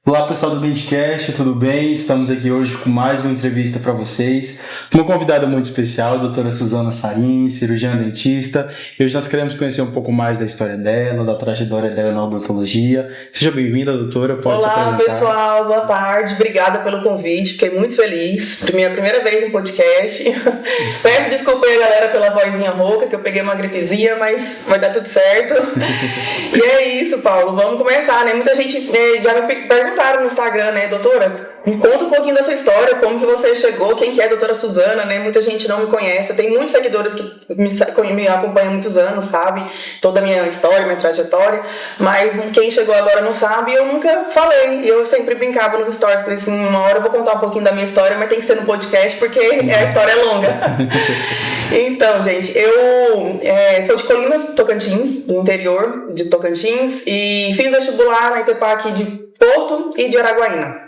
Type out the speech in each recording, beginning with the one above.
Olá pessoal do Dentcast, tudo bem? Estamos aqui hoje com mais uma entrevista para vocês. Uma convidada muito especial, a doutora Suzana Sarim, cirurgiã dentista. E hoje nós queremos conhecer um pouco mais da história dela, da trajetória dela na odontologia. Seja bem-vinda, doutora, pode se apresentar. Olá pessoal, boa tarde, obrigada pelo convite, fiquei muito feliz. Minha primeira vez no podcast. Peço desculpa aí, galera, pela vozinha rouca, que eu peguei uma gripezinha, mas vai dar tudo certo. E é isso, Paulo, vamos começar, né? Muita gente já me perguntaram no Instagram, né, doutora, me conta um pouquinho da sua história, como que você chegou, quem que é a doutora Suzana, né? Muita gente não me conhece, eu tenho muitos seguidores que me acompanham há muitos anos, sabe? Toda a minha história, minha trajetória, mas quem chegou agora não sabe, eu nunca falei, eu sempre brincava nos stories, falei assim, uma hora eu vou contar um pouquinho da minha história, mas tem que ser no podcast, porque a história é longa. Então, gente, eu sou de Colinas, Tocantins, do interior de Tocantins, e fiz vestibular na ITEPAC de Porto e de Araguaína.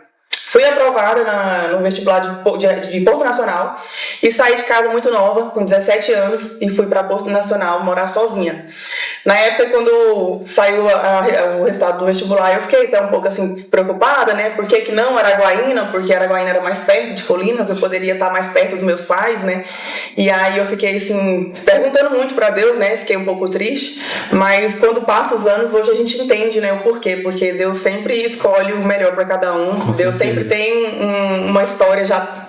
Fui aprovada no vestibular de Porto Nacional e saí de casa muito nova, com 17 anos, e fui para Porto Nacional morar sozinha. Na época, quando saiu o resultado do vestibular, eu fiquei até um pouco assim preocupada, né? Por que não Araguaína? Porque Araguaína era mais perto de Colinas, eu poderia estar mais perto dos meus pais, né? E aí eu fiquei assim, perguntando muito para Deus, né? Fiquei um pouco triste, mas quando passa os anos, hoje a gente entende, né, o porquê. Porque Deus sempre escolhe o melhor para cada um. Com Deus certeza. Sempre tem uma história já,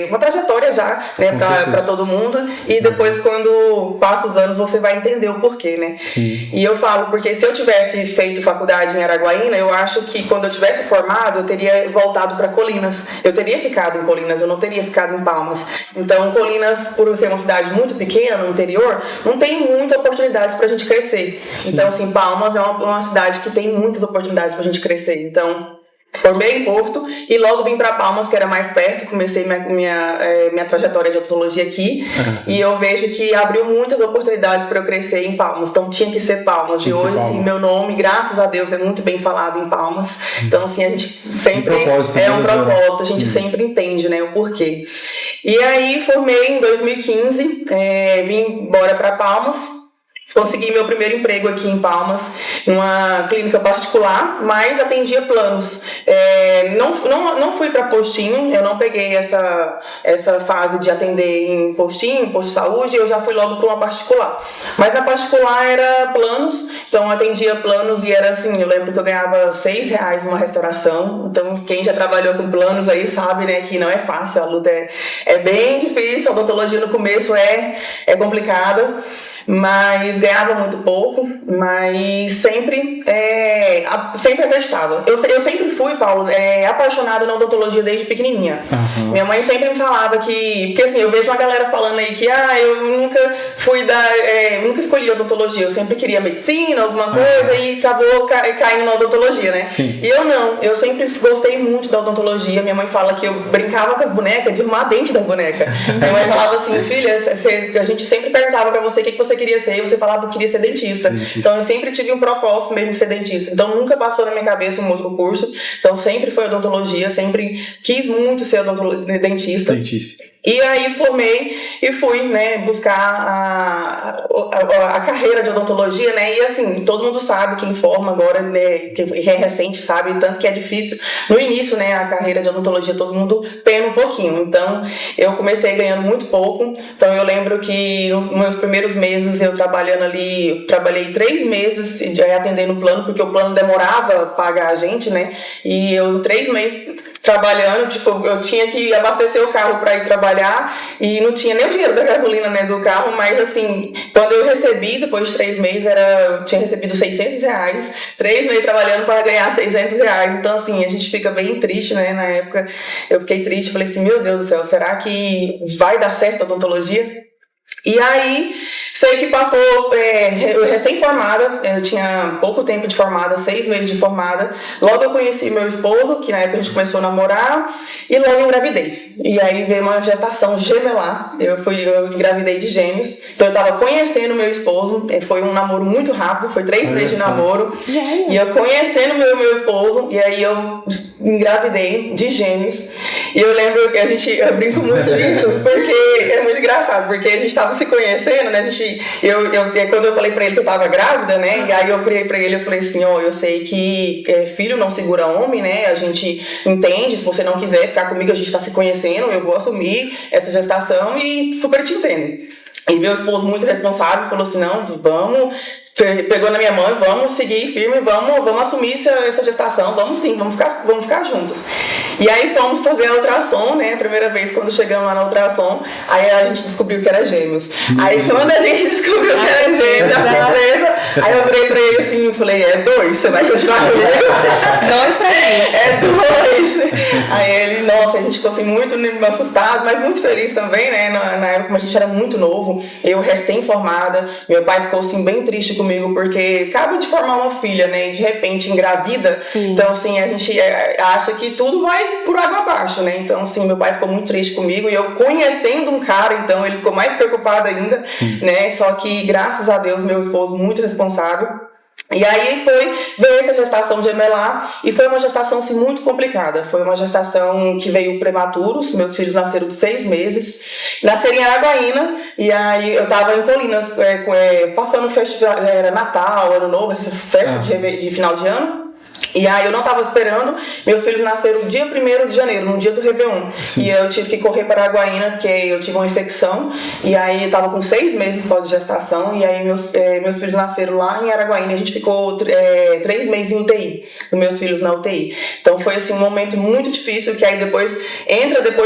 uma trajetória já, né, para todo mundo. E depois, quando passa os anos, você vai entender o porquê, né? Sim. E eu falo, porque se eu tivesse feito faculdade em Araguaína, eu acho que quando eu tivesse formado, eu teria voltado para Colinas. Eu teria ficado em Colinas, eu não teria ficado em Palmas. Então, Colinas, por ser uma cidade muito pequena, no interior, não tem muitas oportunidades para a gente crescer. Sim. Então, assim, Palmas é uma cidade que tem muitas oportunidades para a gente crescer. Então, formei em Porto e logo vim para Palmas, que era mais perto. Comecei minha trajetória de odontologia aqui. E eu vejo que abriu muitas oportunidades para eu crescer em Palmas. Então tinha que ser Palmas. E hoje, assim, meu nome, graças a Deus, é muito bem falado em Palmas. Então, assim, a gente sempre é um propósito, a gente sempre entende, né, o porquê. E aí formei em 2015, vim embora para Palmas. Consegui meu primeiro emprego aqui em Palmas, numa clínica particular, mas atendia planos. Não fui para postinho, eu não peguei essa fase de atender em postinho, posto de saúde, eu já fui logo para uma particular. Mas na particular era planos, então eu atendia planos e era assim, eu lembro que eu ganhava R$6 numa restauração. Então quem já trabalhou com planos aí sabe, né, que não é fácil, a luta é bem difícil, a odontologia no começo é complicada. Mas ganhava muito pouco, mas sempre atestava. Eu sempre fui, Paulo, apaixonada na odontologia desde pequenininha. Uhum. Minha mãe sempre me falava porque assim, eu vejo uma galera falando aí que eu nunca nunca escolhi odontologia, eu sempre queria medicina, alguma coisa, e acabou caindo na odontologia, né? Sim. E eu não, eu sempre gostei muito da odontologia. Minha mãe fala que eu brincava com as bonecas, de arrumar dente das bonecas. Minha mãe falava assim, filha, a gente sempre perguntava pra você o que você queria ser, e você falava que queria ser dentista. Então eu sempre tive um propósito mesmo de ser dentista. Então nunca passou na minha cabeça um outro curso. Então sempre foi odontologia, sempre quis muito ser dentista. E aí formei e fui, né, buscar a carreira de odontologia, né? E assim, todo mundo sabe, quem forma agora, né, que é recente, sabe, tanto que é difícil. No início, né, a carreira de odontologia, todo mundo pena um pouquinho. Então, eu comecei ganhando muito pouco. Então, eu lembro que nos meus primeiros meses, eu trabalhei 3 meses atendendo o plano, porque o plano demorava a pagar a gente, né? E eu, 3 meses trabalhando, tipo, eu tinha que abastecer o carro para ir trabalhar e não tinha nem o dinheiro da gasolina, né, do carro, mas assim, quando eu recebi, depois de 3 meses, eu tinha recebido R$600, 3 meses trabalhando para ganhar R$600, então assim, a gente fica bem triste, né, na época eu fiquei triste, falei assim, meu Deus do céu, será que vai dar certo a odontologia? E aí, sei que passou, eu recém-formada, eu tinha pouco tempo de formada, 6 meses de formada. Logo eu conheci meu esposo, que na época a gente começou a namorar, e logo engravidei. E aí veio uma gestação gemelar, eu engravidei de gêmeos. Então eu tava conhecendo meu esposo, foi um namoro muito rápido, foi 3 meses de namoro. E eu conhecendo meu esposo, e aí eu engravidei de gêmeos. E eu lembro que eu brinco muito disso, porque é muito engraçado, porque a gente tava se conhecendo, né? Quando eu falei pra ele que eu tava grávida, né? E aí eu virei pra ele e falei assim, eu sei que filho não segura homem, né? A gente entende, se você não quiser ficar comigo, a gente tá se conhecendo, eu vou assumir essa gestação e super te entendo. E meu esposo muito responsável falou assim, não, vamos, pegou na minha mão, vamos seguir firme, vamos assumir essa gestação, vamos sim, vamos ficar juntos. E aí fomos fazer a ultrassom, né, a primeira vez quando chegamos lá na ultrassom, aí a gente descobriu que era gêmeos. Aí quando a gente descobriu que era gêmeos, a surpresa, aí eu virei pra ele assim, falei, 2, você vai continuar comigo? 2 pra mim. 2. Aí ele, nossa, a gente ficou assim muito assustado, mas muito feliz também, né, na época como a gente era muito novo, eu recém-formada, meu pai ficou assim bem triste comigo, porque acaba de formar uma filha, né, e de repente engravida. Sim. Então assim, a gente acha que tudo vai por água abaixo, né, então assim, meu pai ficou muito triste comigo, e eu conhecendo um cara, então ele ficou mais preocupado ainda. Sim. Né, só que graças a Deus, meu esposo muito responsável. E aí veio essa gestação gemelar, e foi uma gestação assim, muito complicada. Foi uma gestação que veio prematuros, meus filhos nasceram de 6 meses, nasceram em Araguaína, e aí eu tava em Colinas, passando festival, era Natal, Ano Novo, essas festas de final de ano. E aí eu não estava esperando, meus filhos nasceram dia 1º de janeiro, no dia do Réveillon. Sim. E eu tive que correr para Araguaína, porque eu tive uma infecção, e aí eu estava com 6 meses só de gestação, e aí meus filhos nasceram lá em Araguaína, a gente ficou 3 meses em UTI, os meus filhos na UTI. Então foi assim um momento muito difícil, que aí depois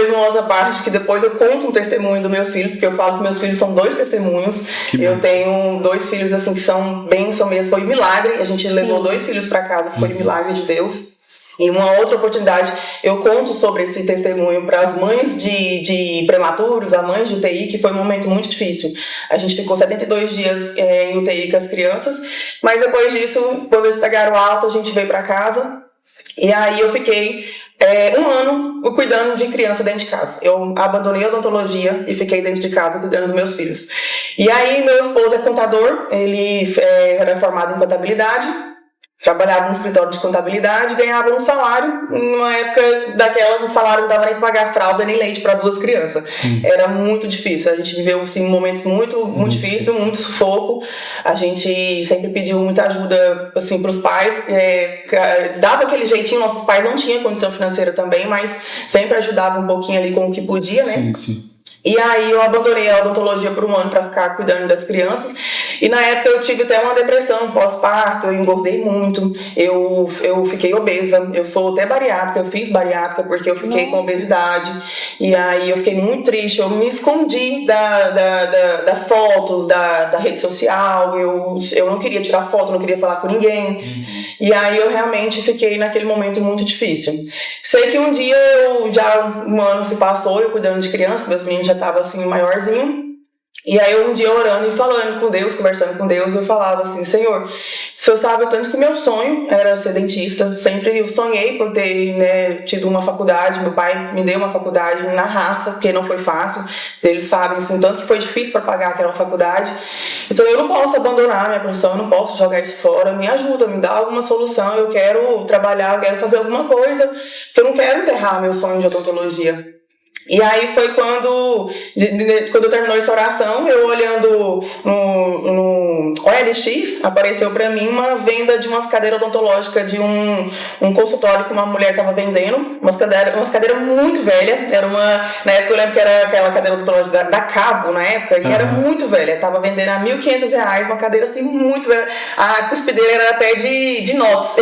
uma outra parte, que depois eu conto um testemunho dos meus filhos, porque eu falo que meus filhos são 2 testemunhos. Eu tenho 2 filhos assim que são bênção mesmo, foi um milagre, a gente levou 2 filhos para casa, foi um milagre de Deus. Em uma outra oportunidade eu conto sobre esse testemunho para as mães de prematuros, as mães de UTI, que foi um momento muito difícil. A gente ficou 72 dias em UTI com as crianças, mas depois disso, quando eles pegaram alta, a gente veio para casa, e aí eu fiquei 1 ano cuidando de criança dentro de casa. Eu abandonei a odontologia e fiquei dentro de casa cuidando dos meus filhos. E aí meu esposo é contador, ele era formado em contabilidade, trabalhava no escritório de contabilidade, ganhava um salário, numa época daquelas, um salário não dava nem para pagar fralda nem leite para 2 crianças. Era muito difícil, a gente viveu assim, momentos muito difíceis, muito sufoco. A gente sempre pediu muita ajuda assim, para os pais, dava aquele jeitinho, nossos pais não tinham condição financeira também, mas sempre ajudava um pouquinho ali com o que podia, né? Sim, sim. E aí eu abandonei a odontologia por 1 ano para ficar cuidando das crianças, e na época eu tive até uma depressão pós-parto, eu engordei muito, eu fiquei obesa, eu sou até bariátrica, eu fiz bariátrica porque eu fiquei com obesidade, e aí eu fiquei muito triste, eu me escondi das fotos, da rede social, eu não queria tirar foto, não queria falar com ninguém, e aí eu realmente fiquei naquele momento muito difícil. Sei que um dia, já 1 ano se passou, eu cuidando de crianças, meus meninos já estavam assim maiorzinho, e aí um dia orando e falando com Deus, conversando com Deus, eu falava assim, Senhor, o Senhor sabe o tanto que meu sonho era ser dentista, sempre eu sonhei por ter, né, tido uma faculdade, meu pai me deu uma faculdade na raça, porque não foi fácil, eles sabem assim, tanto que foi difícil para pagar aquela faculdade, então eu não posso abandonar a minha profissão, eu não posso jogar isso fora, me ajuda, me dá alguma solução, eu quero trabalhar, eu quero fazer alguma coisa, porque eu não quero enterrar meu sonho de odontologia. E aí foi quando terminou essa oração, eu olhando no OLX, apareceu para mim uma venda de umas cadeiras odontológicas de um consultório que uma mulher estava vendendo, umas cadeiras muito velhas, na época eu lembro que era aquela cadeira odontológica da Cabo, na época, e era muito velha, estava vendendo a R$1.500, uma cadeira assim muito velha, a cuspideira era até de inox,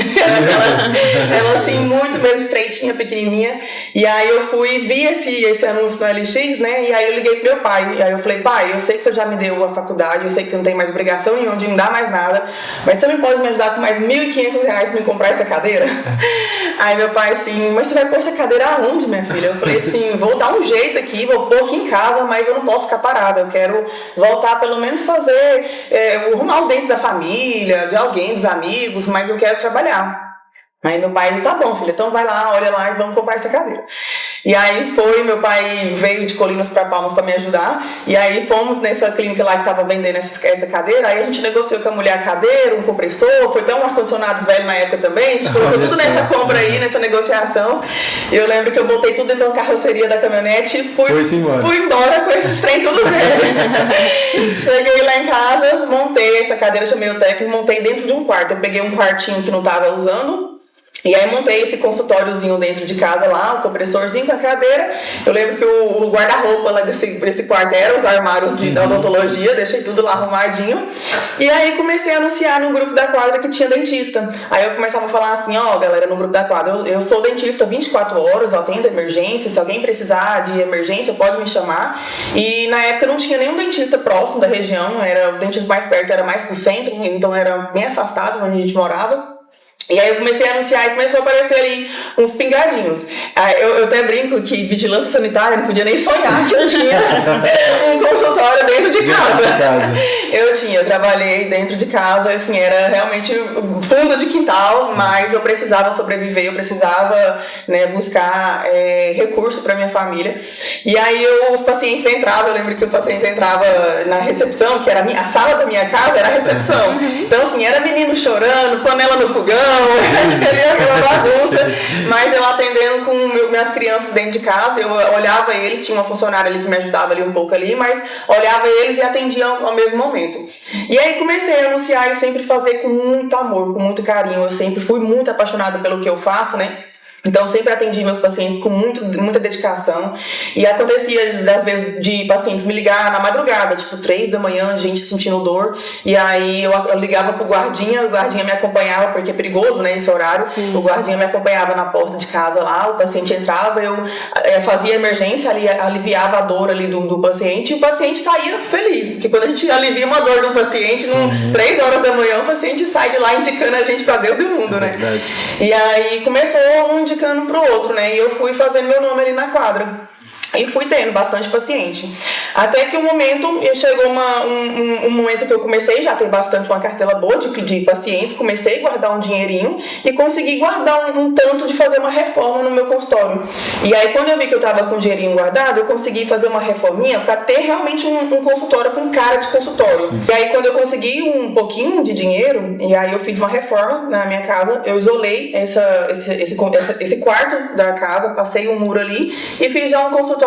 ela assim muito mesmo estreitinha, pequenininha, e aí eu vi esse anúncio no LX, né, e aí eu liguei pro meu pai, e aí eu falei, pai, eu sei que você já me deu a faculdade, eu sei que você não tem mais obrigação nenhuma de me dar mais nada, mas você não pode me ajudar com mais R$1.500 pra me comprar essa cadeira? Aí meu pai assim, mas você vai pôr essa cadeira aonde, minha filha? Eu falei assim, vou dar um jeito aqui, vou pôr aqui em casa, mas eu não posso ficar parada, eu quero voltar pelo menos fazer, arrumar os dentes da família, de alguém, dos amigos, mas eu quero trabalhar. Aí meu pai, tá bom, filha, então vai lá, olha lá e vamos comprar essa cadeira. E aí meu pai veio de Colinas para Palmas para me ajudar, e aí fomos nessa clínica lá que estava vendendo essa cadeira, aí a gente negociou com a mulher a cadeira, um compressor, foi até um ar-condicionado velho na época também, a gente colocou tudo nessa compra aí, nessa negociação. Eu lembro que eu botei tudo dentro da carroceria da caminhonete e fui embora com esses trem tudo velho. Cheguei lá em casa, montei essa cadeira, chamei o técnico, montei dentro de um quarto. Eu peguei um quartinho que não estava usando, e aí montei esse consultóriozinho dentro de casa lá, o compressorzinho com a cadeira. Eu lembro que o guarda-roupa lá desse quarto era os armários da odontologia, deixei tudo lá arrumadinho. E aí comecei a anunciar no grupo da quadra que tinha dentista. Aí eu começava a falar assim, galera, no grupo da quadra, eu sou dentista 24 horas, atendo emergência, se alguém precisar de emergência pode me chamar. E na época não tinha nenhum dentista próximo da região, o dentista mais perto era mais pro centro, então era bem afastado onde a gente morava. E aí eu comecei a anunciar e começou a aparecer ali uns pingadinhos. Eu até brinco que vigilância sanitária não podia nem sonhar que eu tinha um consultório dentro de casa. Eu trabalhei dentro de casa, assim, era realmente fundo de quintal, mas eu precisava sobreviver, eu precisava, né, buscar recurso para minha família. E aí os pacientes entravam, eu lembro que os pacientes entravam na recepção, que era a sala da minha casa, era a recepção. Então, assim, era menino chorando, panela no fogão, seria aquela bagunça, mas eu atendendo com minhas crianças dentro de casa, eu olhava eles, tinha uma funcionária ali que me ajudava ali um pouco ali, mas olhava eles e atendia ao mesmo momento. E aí comecei a anunciar e sempre fazer com muito amor, com muito carinho. Eu sempre fui muito apaixonada pelo que eu faço, né? Então, eu sempre atendi meus pacientes com muita dedicação. E acontecia, às vezes, de pacientes me ligar na madrugada, tipo 3 da manhã, gente sentindo dor. E aí eu ligava pro guardinha, o guardinha me acompanhava, porque é perigoso, né, esse horário. Sim. O guardinha me acompanhava na porta de casa lá, o paciente entrava, eu fazia emergência, aliviava a dor ali do paciente, e o paciente saía feliz. Porque quando a gente alivia uma dor de um paciente, 3 horas da manhã, o paciente sai de lá indicando a gente pra Deus e o mundo, né? E aí começou indicando pro outro, né? E eu fui fazendo meu nome ali na quadra. E fui tendo bastante paciente. Até que chegou um momento que eu comecei já a ter uma cartela boa de pacientes, comecei a guardar um dinheirinho e consegui guardar um tanto de fazer uma reforma no meu consultório. E aí quando eu vi que eu estava com o dinheirinho guardado, eu consegui fazer uma reforminha para ter realmente um consultório com cara de consultório. Sim. E aí quando eu consegui um pouquinho de dinheiro, e aí eu fiz uma reforma na minha casa, eu isolei esse quarto da casa, passei um muro ali e fiz já um consultóriozinho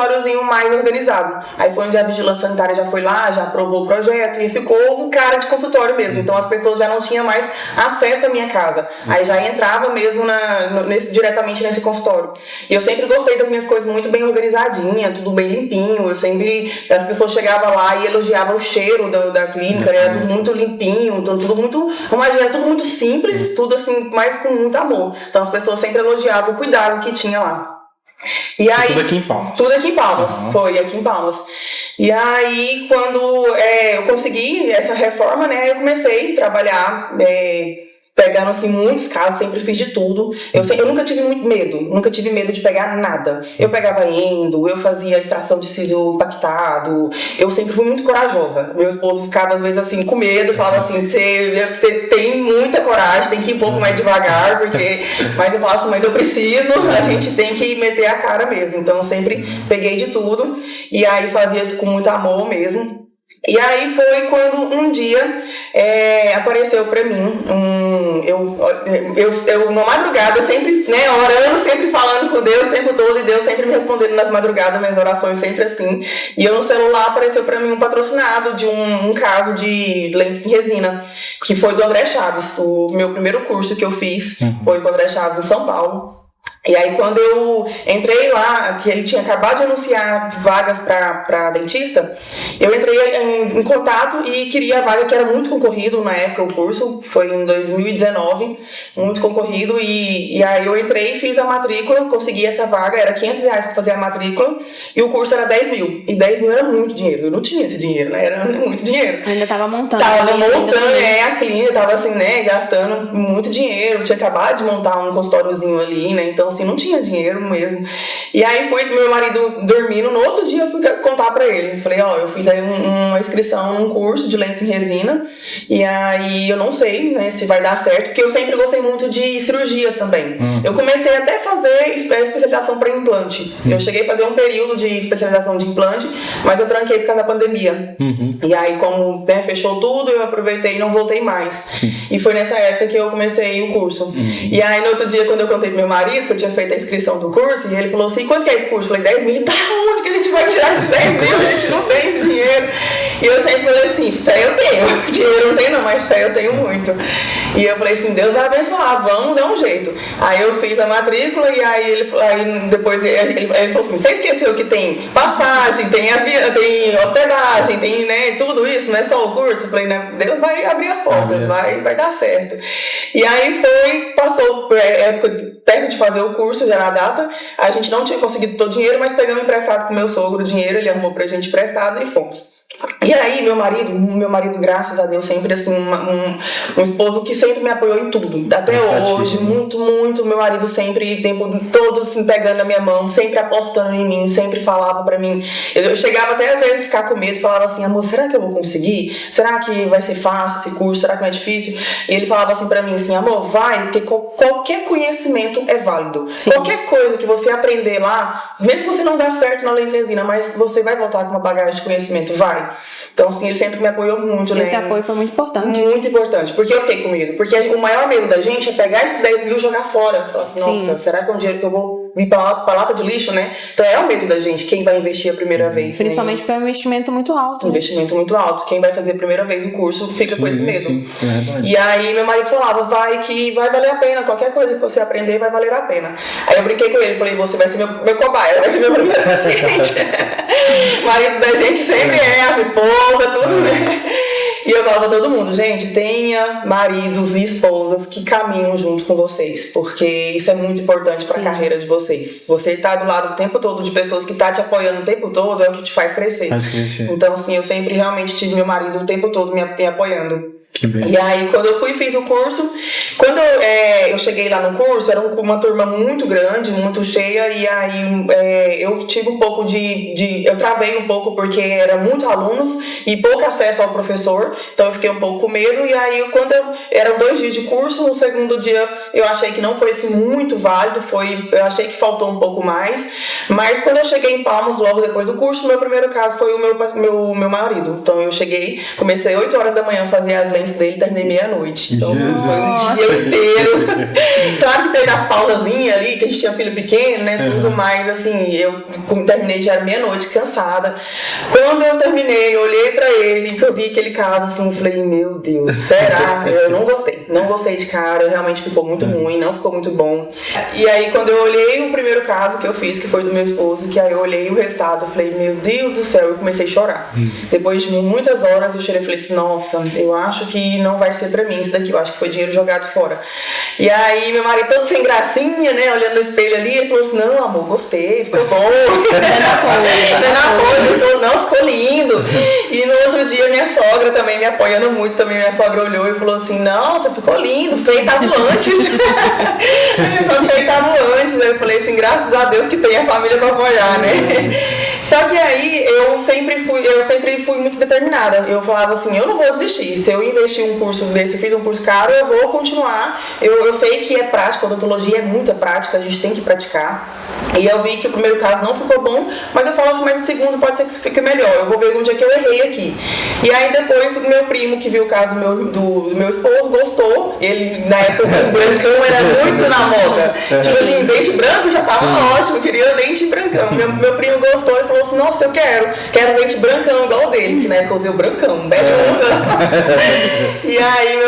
mais organizado. Aí foi onde a vigilância sanitária já foi lá, já aprovou o projeto e ficou um cara de consultório mesmo. Então as pessoas já não tinham mais acesso à minha casa. Aí já entrava mesmo diretamente nesse consultório. E eu sempre gostei das minhas coisas muito bem organizadinhas, tudo bem limpinho. As pessoas chegavam lá e elogiavam o cheiro da clínica, era tudo muito limpinho, tudo muito homogêneo, tudo muito simples, tudo assim, mas com muito amor. Então as pessoas sempre elogiavam o cuidado que tinha lá. E aí, tudo aqui em Palmas? Tudo aqui em Palmas, foi aqui em Palmas. E aí, quando eu consegui essa reforma, né, eu comecei a trabalhar, pegando assim muitos casos, sempre fiz de tudo. Eu nunca tive muito medo, nunca tive medo de pegar nada. Eu pegava endo, eu fazia extração de siso impactado, eu sempre fui muito corajosa. Meu esposo ficava às vezes assim com medo, falava assim, você tem muita coragem, tem que ir um pouco mais devagar, mas eu falava assim, mas eu preciso, a gente tem que meter a cara mesmo. Então eu sempre peguei de tudo e aí fazia com muito amor mesmo. E aí foi quando um dia apareceu pra mim, eu na madrugada, sempre, né, orando, sempre falando com Deus o tempo todo, e Deus sempre me respondendo nas madrugadas, minhas orações sempre assim. E eu no celular apareceu pra mim um patrocinado de um caso de lentes em resina, que foi do André Chaves. O meu primeiro curso que eu fiz foi com o André Chaves em São Paulo. E aí quando eu entrei lá, que ele tinha acabado de anunciar vagas para dentista, eu entrei em contato e queria a vaga, que era muito concorrido na época, o curso, foi em 2019, muito concorrido, e aí eu entrei, fiz a matrícula, consegui essa vaga, era R$500 para fazer a matrícula, e o curso era 10 mil, e 10 mil era muito dinheiro, eu não tinha esse dinheiro, né, era muito dinheiro. Ainda tava montando. A clínica, tava assim, né, gastando muito dinheiro, tinha acabado de montar um consultóriozinho ali, né, então assim, não tinha dinheiro mesmo. E aí fui com meu marido dormindo, no outro dia eu fui contar pra ele. Falei, eu fiz aí uma inscrição num curso de lentes em resina, e aí eu não sei, né, se vai dar certo, porque eu sempre gostei muito de cirurgias também. Eu comecei até a fazer especialização para implante. Eu cheguei a fazer um período de especialização de implante, mas eu tranquei por causa da pandemia. E aí, como, né, fechou tudo, eu aproveitei e não voltei mais. E foi nessa época que eu comecei o curso. E aí, no outro dia, quando eu contei pro meu marido que eu tinha feito a inscrição do curso, e ele falou assim, quanto que é esse curso? Eu falei, 10 mil. Tá, onde que a gente vai tirar esses 10 mil? A gente não tem esse dinheiro. E eu sempre falei assim, fé eu tenho. Dinheiro não tenho não, mas fé eu tenho muito. E eu falei assim, Deus vai abençoar, vamos dar um jeito. Aí eu fiz a matrícula e aí depois ele falou assim, você esqueceu que tem passagem, tem hospedagem, tem, né, tudo isso, não é só o curso? Eu falei, né, Deus vai abrir as portas, vai dar certo. E aí passou perto de fazer o curso, já na data, a gente não tinha conseguido todo o dinheiro, mas pegamos emprestado com meu sogro o dinheiro, ele arrumou pra gente emprestado e fomos. E aí, meu marido, graças a Deus, sempre assim, um esposo que sempre me apoiou em tudo. Até hoje, muito, muito. Meu marido sempre, o tempo todo, assim, pegando a minha mão, sempre apostando em mim, sempre falava pra mim. Eu chegava até às vezes ficar com medo, falava assim, amor, será que eu vou conseguir? Será que vai ser fácil esse curso? Será que não é difícil? E ele falava assim pra mim, assim, amor, vai, porque qualquer conhecimento é válido. Sim. Qualquer coisa que você aprender lá, mesmo que você não dá certo na lente resina, mas você vai voltar com uma bagagem de conhecimento, vai. Então, assim, ele sempre me apoiou muito, né? Esse apoio foi muito importante. Muito importante. Porque eu fiquei com medo. Porque o maior medo da gente é pegar esses 10 mil e jogar fora. Falar assim, nossa, será que é um dinheiro que eu vou vir pra lata de lixo, né? Então é o medo da gente, quem vai investir a primeira vez. Principalmente porque é um investimento muito alto. Investimento muito alto. Quem vai fazer a primeira vez o curso fica com esse medo. Sim, é verdade. E aí meu marido falava, vai que vai valer a pena. Qualquer coisa que você aprender vai valer a pena. Aí eu brinquei com ele, falei, você vai ser meu cobaia, vai ser meu primeiro paciente. O marido da gente sempre é a esposa, tudo, né? E eu falava pra todo mundo, gente, tenha maridos e esposas que caminham junto com vocês, porque isso é muito importante para a carreira de vocês. Você tá do lado o tempo todo de pessoas que tá te apoiando o tempo todo, é o que te faz crescer. Então, assim, eu sempre realmente tive meu marido o tempo todo me apoiando. E aí, quando eu fui e fiz o curso, quando eu cheguei lá no curso, era uma turma muito grande, muito cheia, e aí eu tive um pouco eu travei um pouco porque eram muitos alunos e pouco acesso ao professor, então eu fiquei um pouco com medo, e aí eram 2 dias de curso, no segundo dia eu achei que não foi assim, muito válido, eu achei que faltou um pouco mais, mas quando eu cheguei em Palmas, logo depois do curso, meu primeiro caso foi o meu marido. Então eu cheguei, comecei 8 horas da manhã a fazer as lentes dele, terminei meia-noite. Então foi um dia inteiro. Claro que teve as pausazinhas ali, que a gente tinha filho pequeno, né? Tudo mais, assim, eu terminei já meia-noite, cansada. Quando eu terminei, eu olhei pra ele, que eu vi aquele caso, assim, falei, meu Deus, será? Eu não gostei de cara, realmente ficou muito ruim, não ficou muito bom. E aí, quando eu olhei o primeiro caso que eu fiz, que foi do meu esposo, que aí eu olhei o resultado, eu falei, meu Deus do céu, eu comecei a chorar. Depois de muitas horas, eu chorei e falei assim, nossa, eu acho que não vai ser pra mim isso daqui, eu acho que foi dinheiro jogado fora. E aí meu marido todo sem gracinha, né, olhando no espelho ali, ele falou assim, não amor, gostei, ficou bom. Não, ficou lindo. E no outro dia minha sogra também me apoiando muito, também minha sogra olhou e falou assim, nossa, ficou lindo, feitavam antes. Feitavam antes, aí eu falei assim, graças a Deus que tem a família pra apoiar, né. Só que aí eu sempre fui muito determinada. Eu falava assim, eu não vou desistir. Se eu investir um curso desse, eu fiz um curso caro, eu vou continuar. Eu sei que é prática, odontologia é muita prática, a gente tem que praticar. E eu vi que o primeiro caso não ficou bom, mas eu falo assim, mas o segundo pode ser que fique melhor. Eu vou ver onde é que eu errei aqui. E aí depois o meu primo, que viu o caso do meu esposo, gostou. Ele, na época, o brancão era muito na moda. Tipo assim, dente branco já tava ótimo, queria dente brancão. Meu primo gostou e falou assim, nossa, eu quero dente brancão igual o dele, que na época eu usei o brancão, belo. E aí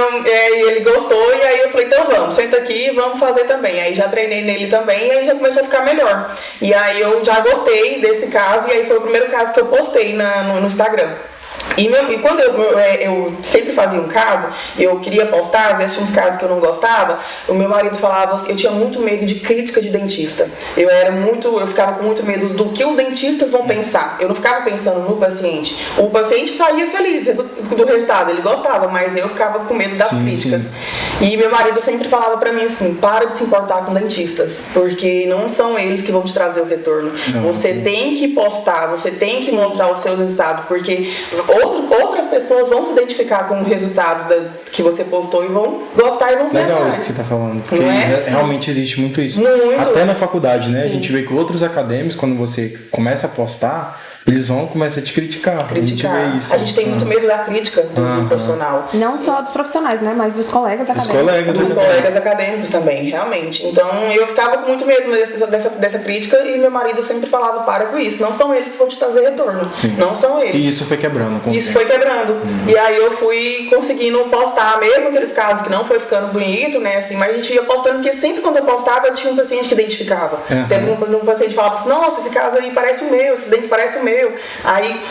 ele gostou, e aí eu falei, então vamos, senta aqui e vamos fazer também. Aí já treinei nele também, e aí já começou a ficar melhor. E aí eu já gostei desse caso, e aí foi o primeiro caso que eu postei no Instagram. E quando eu sempre fazia um caso, eu queria postar, às vezes tinha uns casos que eu não gostava, o meu marido falava, eu tinha muito medo de crítica de dentista. Eu ficava com muito medo do que os dentistas vão pensar. Eu não ficava pensando no paciente. O paciente saía feliz do resultado, ele gostava, mas eu ficava com medo das críticas. Sim. E meu marido sempre falava pra mim assim, para de se importar com dentistas, porque não são eles que vão te trazer o retorno. Você tem que postar, você tem que mostrar o seu resultado, porque outras pessoas vão se identificar com o resultado que você postou e vão gostar e vão ter. Legal isso que você está falando, porque realmente existe muito isso. Muito. Até na faculdade, né? A gente vê que outros acadêmicos, quando você começa a postar, eles vão começar a te criticar. A gente vê isso. A gente tem muito medo da crítica do profissional. Não só dos profissionais, né? Mas dos colegas acadêmicos. Dos colegas acadêmicos também, realmente. Então eu ficava com muito medo dessa crítica e meu marido sempre falava, para com isso. Não são eles que vão te trazer retorno. Sim. Não são eles. E isso foi quebrando. Foi quebrando. E aí eu fui conseguindo postar, mesmo aqueles casos que não foi ficando bonito, né? Assim, mas a gente ia postando, porque sempre quando eu postava tinha um paciente que identificava. Teve um paciente que falava assim, nossa, esse caso aí parece o meu, esse dente parece o meu. Aí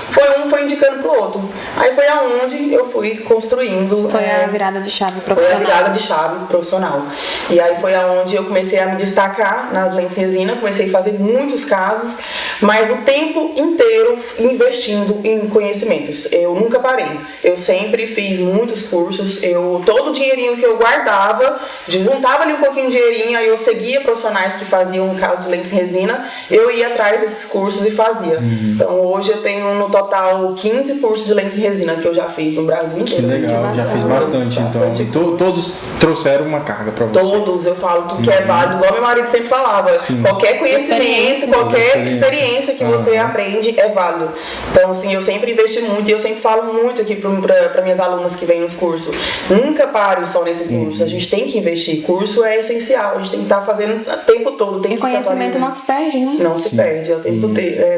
foi indicando pro outro. Aí foi aonde eu fui construindo. Foi a virada de chave profissional. Foi a virada de chave profissional. E aí foi aonde eu comecei a me destacar nas lentes resina, comecei a fazer muitos casos, mas o tempo inteiro investindo em conhecimentos. Eu nunca parei. Eu sempre fiz muitos cursos. Todo o dinheirinho que eu guardava, juntava ali um pouquinho de dinheirinho, aí eu seguia profissionais que faziam um caso de lentes resina, eu ia atrás desses cursos e fazia. Então hoje eu tenho no total 15 cursos de lentes resina que eu já fiz no Brasil inteiro. Que legal, já fiz bastante então. Todos trouxeram uma carga pra você. Todos, eu falo, tudo que é válido, igual meu marido sempre falava. Sim. Qualquer conhecimento, qualquer experiência que você aprende é válido. Então assim, eu sempre investi muito e eu sempre falo muito aqui para minhas alunas que vêm nos cursos. Nunca pare só nesse curso, a gente tem que investir. Curso é essencial, a gente tem que estar fazendo o tempo todo. Tem e conhecimento não se perde, né? Não se perde, é o tempo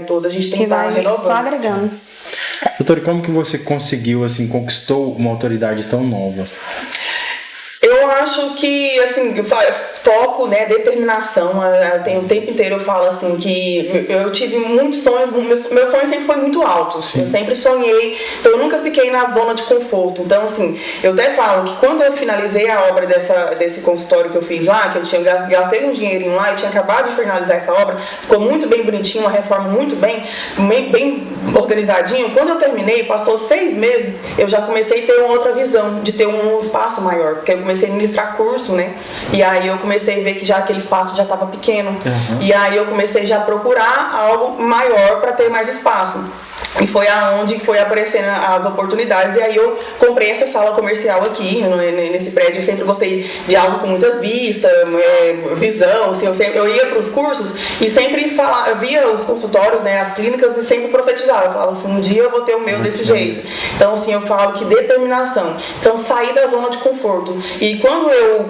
todo. A gente tem que estar renovando. Só agregando. Doutora, como que você conseguiu, assim, conquistou uma autoridade tão nova? Eu acho que, assim, foco, né, determinação. O tempo inteiro eu falo assim que eu tive muitos sonhos, meus sonhos sempre foram muito altos. Sim. Eu sempre sonhei, então eu nunca fiquei na zona de conforto. Então, assim, eu até falo que quando eu finalizei a obra desse consultório que eu fiz lá, que eu gastei um dinheirinho lá e tinha acabado de finalizar essa obra, ficou muito bem bonitinho, uma reforma muito bem organizadinho. Quando eu terminei, passou 6 meses, eu já comecei a ter uma outra visão, de ter um espaço maior, porque eu comecei a ministrar curso, né? E aí eu comecei a ver que já aquele espaço já estava pequeno. E aí eu comecei já a procurar algo maior para ter mais espaço. E foi aonde foi aparecendo as oportunidades. E aí eu comprei essa sala comercial aqui, nesse prédio. Eu sempre gostei de algo com muitas vistas, visão. Assim, eu ia para os cursos e sempre via os consultórios, né, as clínicas, e sempre profetizava. Eu falava assim, um dia eu vou ter o meu desse jeito. Então, assim, eu falo que determinação. Então, sair da zona de conforto. E quando eu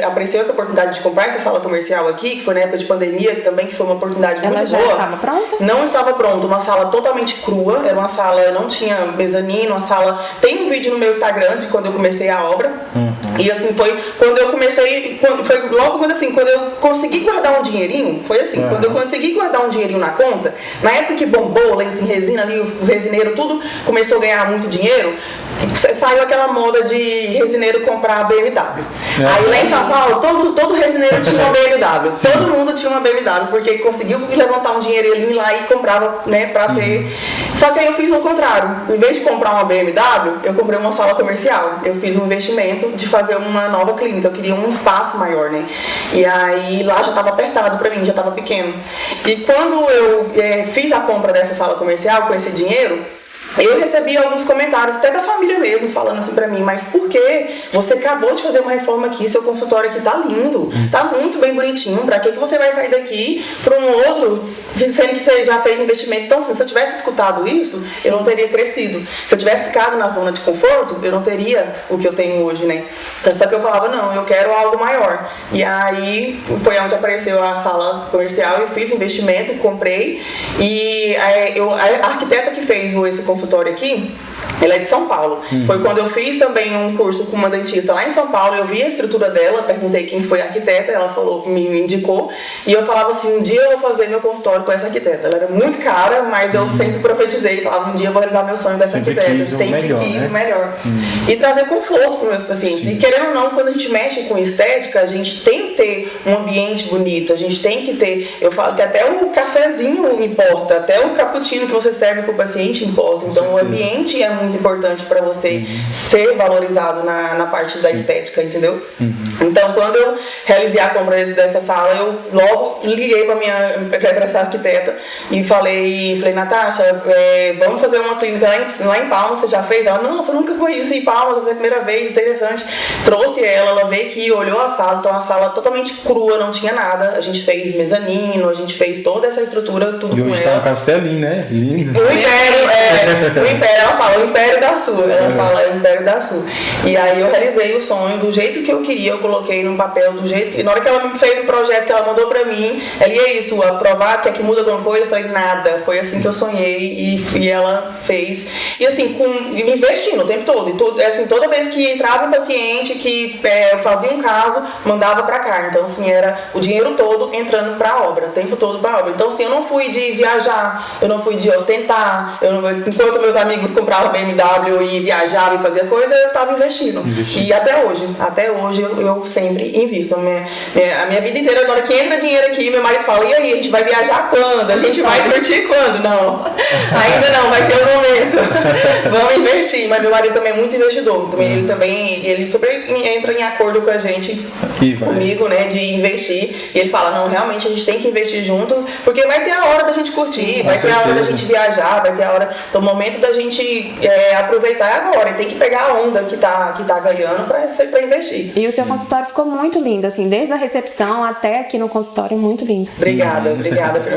apareceu essa oportunidade de comprar essa sala comercial aqui, que foi na época de pandemia, que foi uma oportunidade muito boa. Ela já estava pronta? Não estava pronta. Uma sala totalmente crua, era uma sala, não tinha mezanino, uma sala, tem um vídeo no meu Instagram de quando eu comecei a obra, e assim, foi quando eu comecei, foi logo quando eu consegui guardar um dinheirinho, foi assim, quando eu consegui guardar um dinheirinho na conta, na época que bombou lentes em resina ali, os resineiros, tudo começou a ganhar muito dinheiro, saiu aquela moda de resineiro comprar BMW. Aí lá em São Paulo, todo resineiro tinha uma BMW, todo mundo tinha uma BMW, porque conseguiu levantar um dinheirinho lá e comprava, né, pra ter. Só que aí eu fiz o contrário. Em vez de comprar uma BMW, eu comprei uma sala comercial. Eu fiz um investimento de fazer uma nova clínica. Eu queria um espaço maior, né? E aí lá já estava apertado pra mim, já estava pequeno. E quando eu fiz a compra dessa sala comercial com esse dinheiro, eu recebi alguns comentários, até da família mesmo, falando assim pra mim, mas por que você acabou de fazer uma reforma aqui, seu consultório aqui tá lindo, tá muito bem bonitinho, pra que você vai sair daqui pra um outro, sendo que você já fez investimento? Então, assim, se eu tivesse escutado isso, eu não teria crescido. Se eu tivesse ficado na zona de conforto, eu não teria o que eu tenho hoje, né? Então, só que eu falava, não, eu quero algo maior. E foi onde apareceu a sala comercial, eu fiz investimento, comprei, e a arquiteta que fez esse consultório aqui, Ela é de São Paulo. Foi quando eu fiz também um curso com uma dentista lá em São Paulo. Eu vi a estrutura dela, perguntei quem foi a arquiteta, ela falou, me indicou. E eu falava assim, um dia eu vou fazer meu consultório com essa arquiteta. Ela era muito cara, mas eu sempre profetizei, falava, um dia eu vou realizar meu sonho dessa arquiteta. Sempre quis o melhor. E trazer conforto para os meus pacientes. Sim. E querendo ou não, quando a gente mexe com estética, a gente tem que ter um ambiente bonito, a gente tem que ter, eu falo que até o cafezinho importa, até o cappuccino que você serve para o paciente importa. Então o ambiente é muito importante para você ser valorizado na parte da estética, entendeu? Então quando eu realizei a compra dessa sala, eu logo liguei para essa arquiteta e falei, Natasha, vamos fazer uma clínica lá em Palmas, você já fez? Ela, não, você nunca conheci em Palmas, essa é a primeira vez, interessante. Trouxe ela veio aqui, olhou a sala, então a sala totalmente crua, não tinha nada. A gente fez mezanino, a gente fez toda essa estrutura, tudo com ela. E hoje tá um castelinho, né? Lindo. O Império, ela fala, o Império da Sul, ela fala, é o Império da Sul. E aí eu realizei o sonho do jeito que eu queria, eu coloquei num papel do jeito que... Na hora que ela me fez o projeto que ela mandou pra mim, ela é isso, aprovar, quer que muda alguma coisa? Eu falei, nada, foi assim que eu sonhei e ela fez. E assim, investindo o tempo todo. E assim, toda vez que entrava um paciente que fazia um caso, mandava pra cá. Então assim, era o dinheiro todo entrando pra obra, o tempo todo pra obra. Então assim, eu não fui de viajar, eu não fui de ostentar, enquanto meus amigos compravam BMW e viajavam e faziam coisa, eu estava investindo. E até hoje eu sempre invisto. A minha vida inteira, agora que entra dinheiro aqui, meu marido fala, e aí, a gente vai viajar quando? A gente vai curtir quando? Não, ainda não, vai ter um momento. Vamos investir. Mas meu marido também é muito investidor. Ele super entra em acordo com a gente, comigo, né, de investir. E ele fala, não, realmente a gente tem que investir juntos, porque vai ter a hora da gente curtir, vai ter a hora da gente viajar, vai ter a hora, então o momento da gente aproveitar agora, e tem que pegar a onda que tá ganhando pra investir. E o seu consultório ficou muito lindo, assim, desde a recepção até aqui no consultório, muito lindo. Obrigada.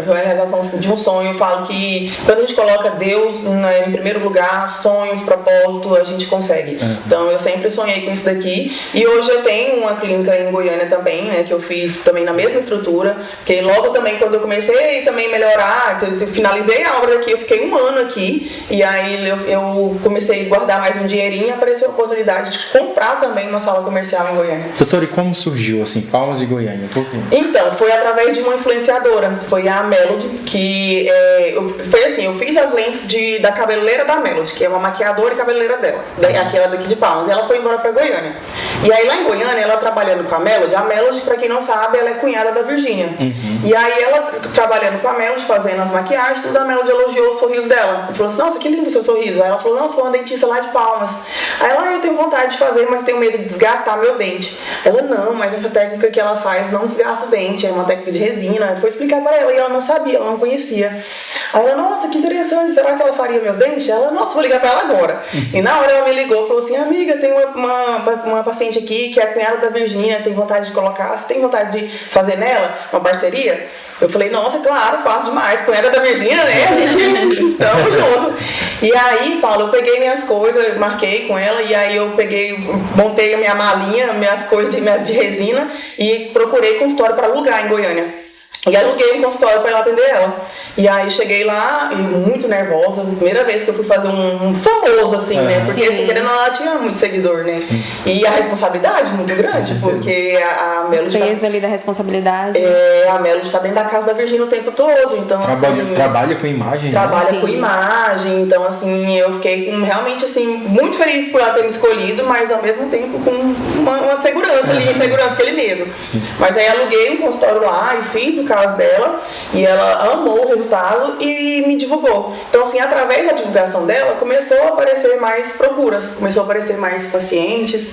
Foi a realização de um sonho. Eu falo que quando a gente coloca Deus em primeiro lugar, sonhos, propósito, a gente consegue. Então eu sempre sonhei com isso daqui, e hoje eu tenho uma clínica em Goiânia também, né, que eu fiz também na mesma estrutura, porque logo também quando eu comecei também a melhorar, que eu finalizei a obra aqui, eu fiquei 1 ano aqui, e aí eu comecei a guardar mais um dinheirinho e apareceu a oportunidade de comprar também uma sala comercial em Goiânia. Doutora, e como surgiu assim, Palmas e Goiânia? Por quê? Então, foi através de uma influenciadora, foi a Melody, que foi assim, eu fiz as lentes da cabeleireira da Melody, que é uma maquiadora e cabeleireira dela, aquela daqui de Palmas, e ela foi embora pra Goiânia. E aí lá em Goiânia, ela trabalhando com a Melody, pra quem não sabe, ela é cunhada da Virgínia. E aí ela trabalhando com a Melody, fazendo as maquiagens, tudo, a Melody elogiou o sorriso dela. Ela falou assim, nossa, que lindo o seu sorriso. Aí ela falou, não, sou uma dentista lá de Palmas. Aí ela, eu tenho vontade de fazer, mas tenho medo de desgastar meu dente. Ela, não, mas essa técnica que ela faz não desgasta o dente, é uma técnica de resina. Foi explicar para ela e ela não sabia, ela não conhecia. Aí ela, nossa, que interessante, será que ela faria meus dentes? Ela, nossa, vou ligar para ela agora. E na hora ela me ligou e falou assim, amiga, tem uma paciente aqui que é a cunhada da Virgínia, tem vontade de colocar, você tem vontade de fazer nela uma parceria? Eu falei, nossa, claro, faço demais, cunhada da Virgínia, né, a gente, tamo junto. E aí, Paulo, eu peguei minhas coisas, marquei com ela, e aí eu montei a minha malinha, minhas coisas de resina, e procurei consultório para alugar em Goiânia. E aluguei um consultório para ela atender ela. E aí cheguei lá, muito nervosa, primeira vez que eu fui fazer um famoso, assim, né? Porque assim, querendo ou não, ela tinha muito seguidor, né? Sim. E a responsabilidade muito grande, porque a Melody... O peso ali da responsabilidade. A Melody está dentro da casa da Virgínia o tempo todo, então trabalha com imagem, trabalha né? com imagem, então assim, eu fiquei realmente assim, muito feliz por ela ter me escolhido, mas ao mesmo tempo com uma segurança ali, segurança, aquele medo. Sim. Mas aí aluguei um consultório lá e fiz o caso dela, e ela amou o resultado e me divulgou. Então assim, através da divulgação dela, começou a aparecer mais procuras, começou a aparecer mais pacientes.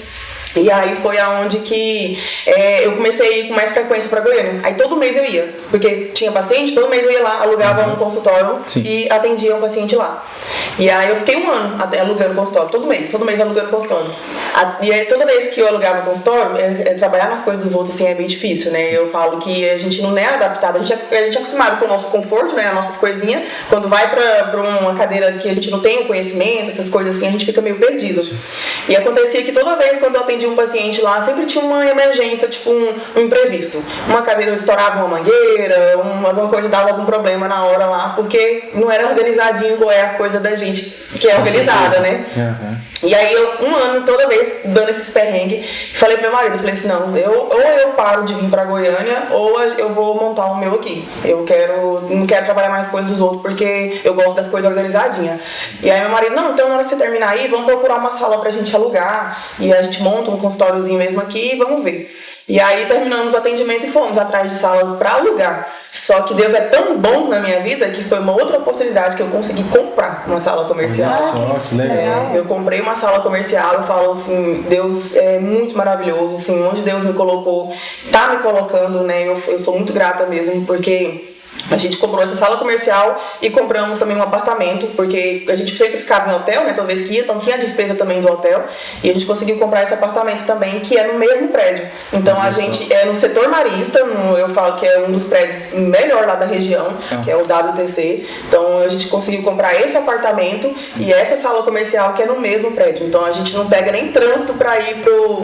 E aí foi aonde que eu comecei a ir com mais frequência para Goiânia. Aí todo mês eu ia, porque tinha paciente, todo mês eu ia lá, alugava um consultório e atendia um paciente lá. E aí eu fiquei 1 ano alugando consultório, todo mês alugando consultório. E aí toda vez que eu alugava consultório, trabalhar nas coisas dos outros assim é bem difícil, né? Sim. Eu falo que a gente não é adaptado, a gente é acostumado com o nosso conforto, né? As nossas coisinhas. Quando vai pra uma cadeira que a gente não tem o conhecimento, essas coisas assim, a gente fica meio perdido. Sim. E acontecia que toda vez quando eu atendia atendi um paciente lá, sempre tinha uma emergência, tipo um imprevisto. Uma cadeira estourava uma mangueira, alguma coisa dava algum problema na hora lá, porque não era organizadinho igual é as coisas da gente que é organizada, né? E aí um ano, toda vez, dando esses perrengues, falei pro meu marido, falei assim, não, ou eu paro de vir pra Goiânia, ou eu vou montar o meu aqui. Não quero trabalhar mais coisas dos outros, porque eu gosto das coisas organizadinhas. E aí meu marido, não, então na hora que você terminar aí, vamos procurar uma sala pra gente alugar, e a gente monta um consultóriozinho mesmo aqui e vamos ver. E aí terminamos o atendimento e fomos atrás de salas para alugar. Só que Deus é tão bom na minha vida que foi uma outra oportunidade que eu consegui comprar uma sala comercial. Olha só, que legal. Eu comprei uma sala comercial, eu falo assim, Deus é muito maravilhoso, assim, onde Deus me colocou, tá me colocando, né? Eu sou muito grata mesmo, porque a gente comprou essa sala comercial e compramos também um apartamento, porque a gente sempre ficava em hotel, né, toda vez que ia, então tinha a despesa também do hotel, e a gente conseguiu comprar esse apartamento também, que é no mesmo prédio. Então a gente é no setor marista, eu falo que é um dos prédios melhor lá da região, que é o WTC. Então a gente conseguiu comprar esse apartamento e essa sala comercial que é no mesmo prédio. Então a gente não pega nem trânsito para ir pro...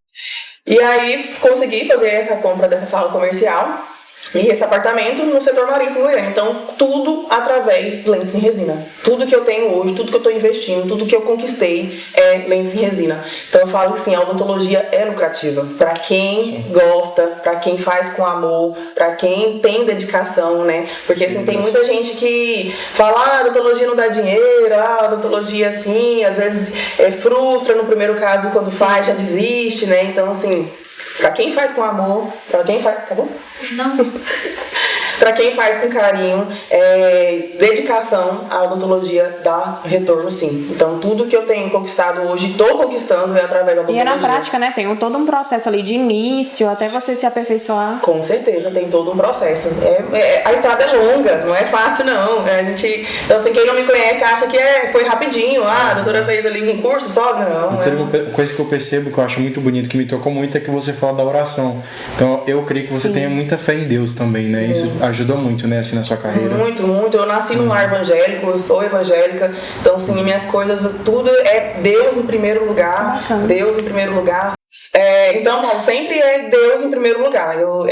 E aí consegui fazer essa compra dessa sala comercial e esse apartamento no setor marítimo em Goiânia. Então, tudo através de lentes em resina. Tudo que eu tenho hoje, tudo que eu estou investindo, tudo que eu conquistei é lentes em resina. Então, eu falo assim, a odontologia é lucrativa. Para quem gosta, para quem faz com amor, para quem tem dedicação, né? Porque, assim, tem muita gente que fala, a odontologia não dá dinheiro, a odontologia, assim, às vezes frustra no primeiro caso, quando faz, já desiste, né? Então, assim... Pra quem faz com amor, pra quem faz... Acabou? Não. Pra quem faz com carinho, dedicação, a odontologia dá retorno, sim. Então, tudo que eu tenho conquistado hoje, estou conquistando, é através da odontologia. E é na prática, né? Tem todo um processo ali de início, até você se aperfeiçoar. Com certeza, tem todo um processo. A estrada é longa, não é fácil, não. Então, assim, quem não me conhece acha que foi rapidinho. A doutora fez ali um curso só? Não. Uma coisa que eu percebo, que eu acho muito bonito, que me tocou muito, é que você fala da oração. Então, eu creio que você tenha muita fé em Deus também, né? Isso ajuda muito, né, assim, na sua carreira. Muito, muito. Eu nasci num lar evangélico, eu sou evangélica. Então, assim, minhas coisas, tudo é Deus em primeiro lugar. Deus em primeiro lugar. Então, bom, sempre é Deus em primeiro lugar. Eu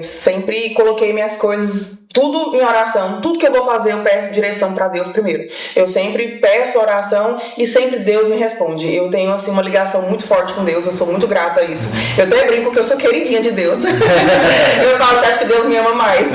sempre coloquei minhas coisas... Tudo em oração, tudo que eu vou fazer eu peço direção para Deus primeiro. Eu sempre peço oração e sempre Deus me responde. Eu tenho assim uma ligação muito forte com Deus, eu sou muito grata a isso. Eu até brinco que eu sou queridinha de Deus. Eu falo que acho que Deus me ama mais.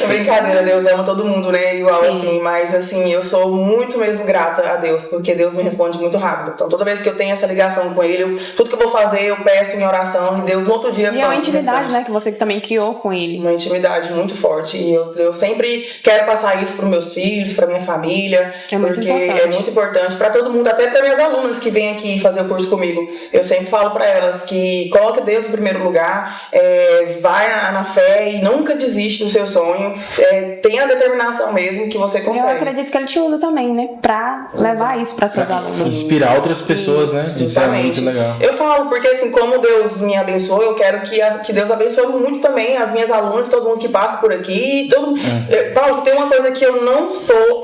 Brincadeira, Deus ama todo mundo, né? Igual assim, mas assim, eu sou muito mesmo grata a Deus, porque Deus me responde muito rápido. Então toda vez que eu tenho essa ligação com Ele, tudo que eu vou fazer eu peço em oração e Deus no outro dia... E é uma intimidade, né, que você também criou com Ele. Uma intimidade muito forte. E eu sempre quero passar isso para os meus filhos, para minha família, porque é muito importante para todo mundo, até para minhas alunas que vêm aqui fazer o curso comigo. Eu sempre falo para elas que coloque Deus em primeiro lugar, vai na fé e nunca desiste do seu sonho, tenha a determinação mesmo que você consegue. Eu acredito que Ele te usa também, né, para levar isso para suas alunas. Inspirar outras pessoas, isso, né? Isso é muito legal. Eu falo porque assim, como Deus me abençoou, eu quero que Deus abençoe muito também as minhas alunas, todo mundo que passa por aqui. Paulo, se tem uma coisa que eu não sou,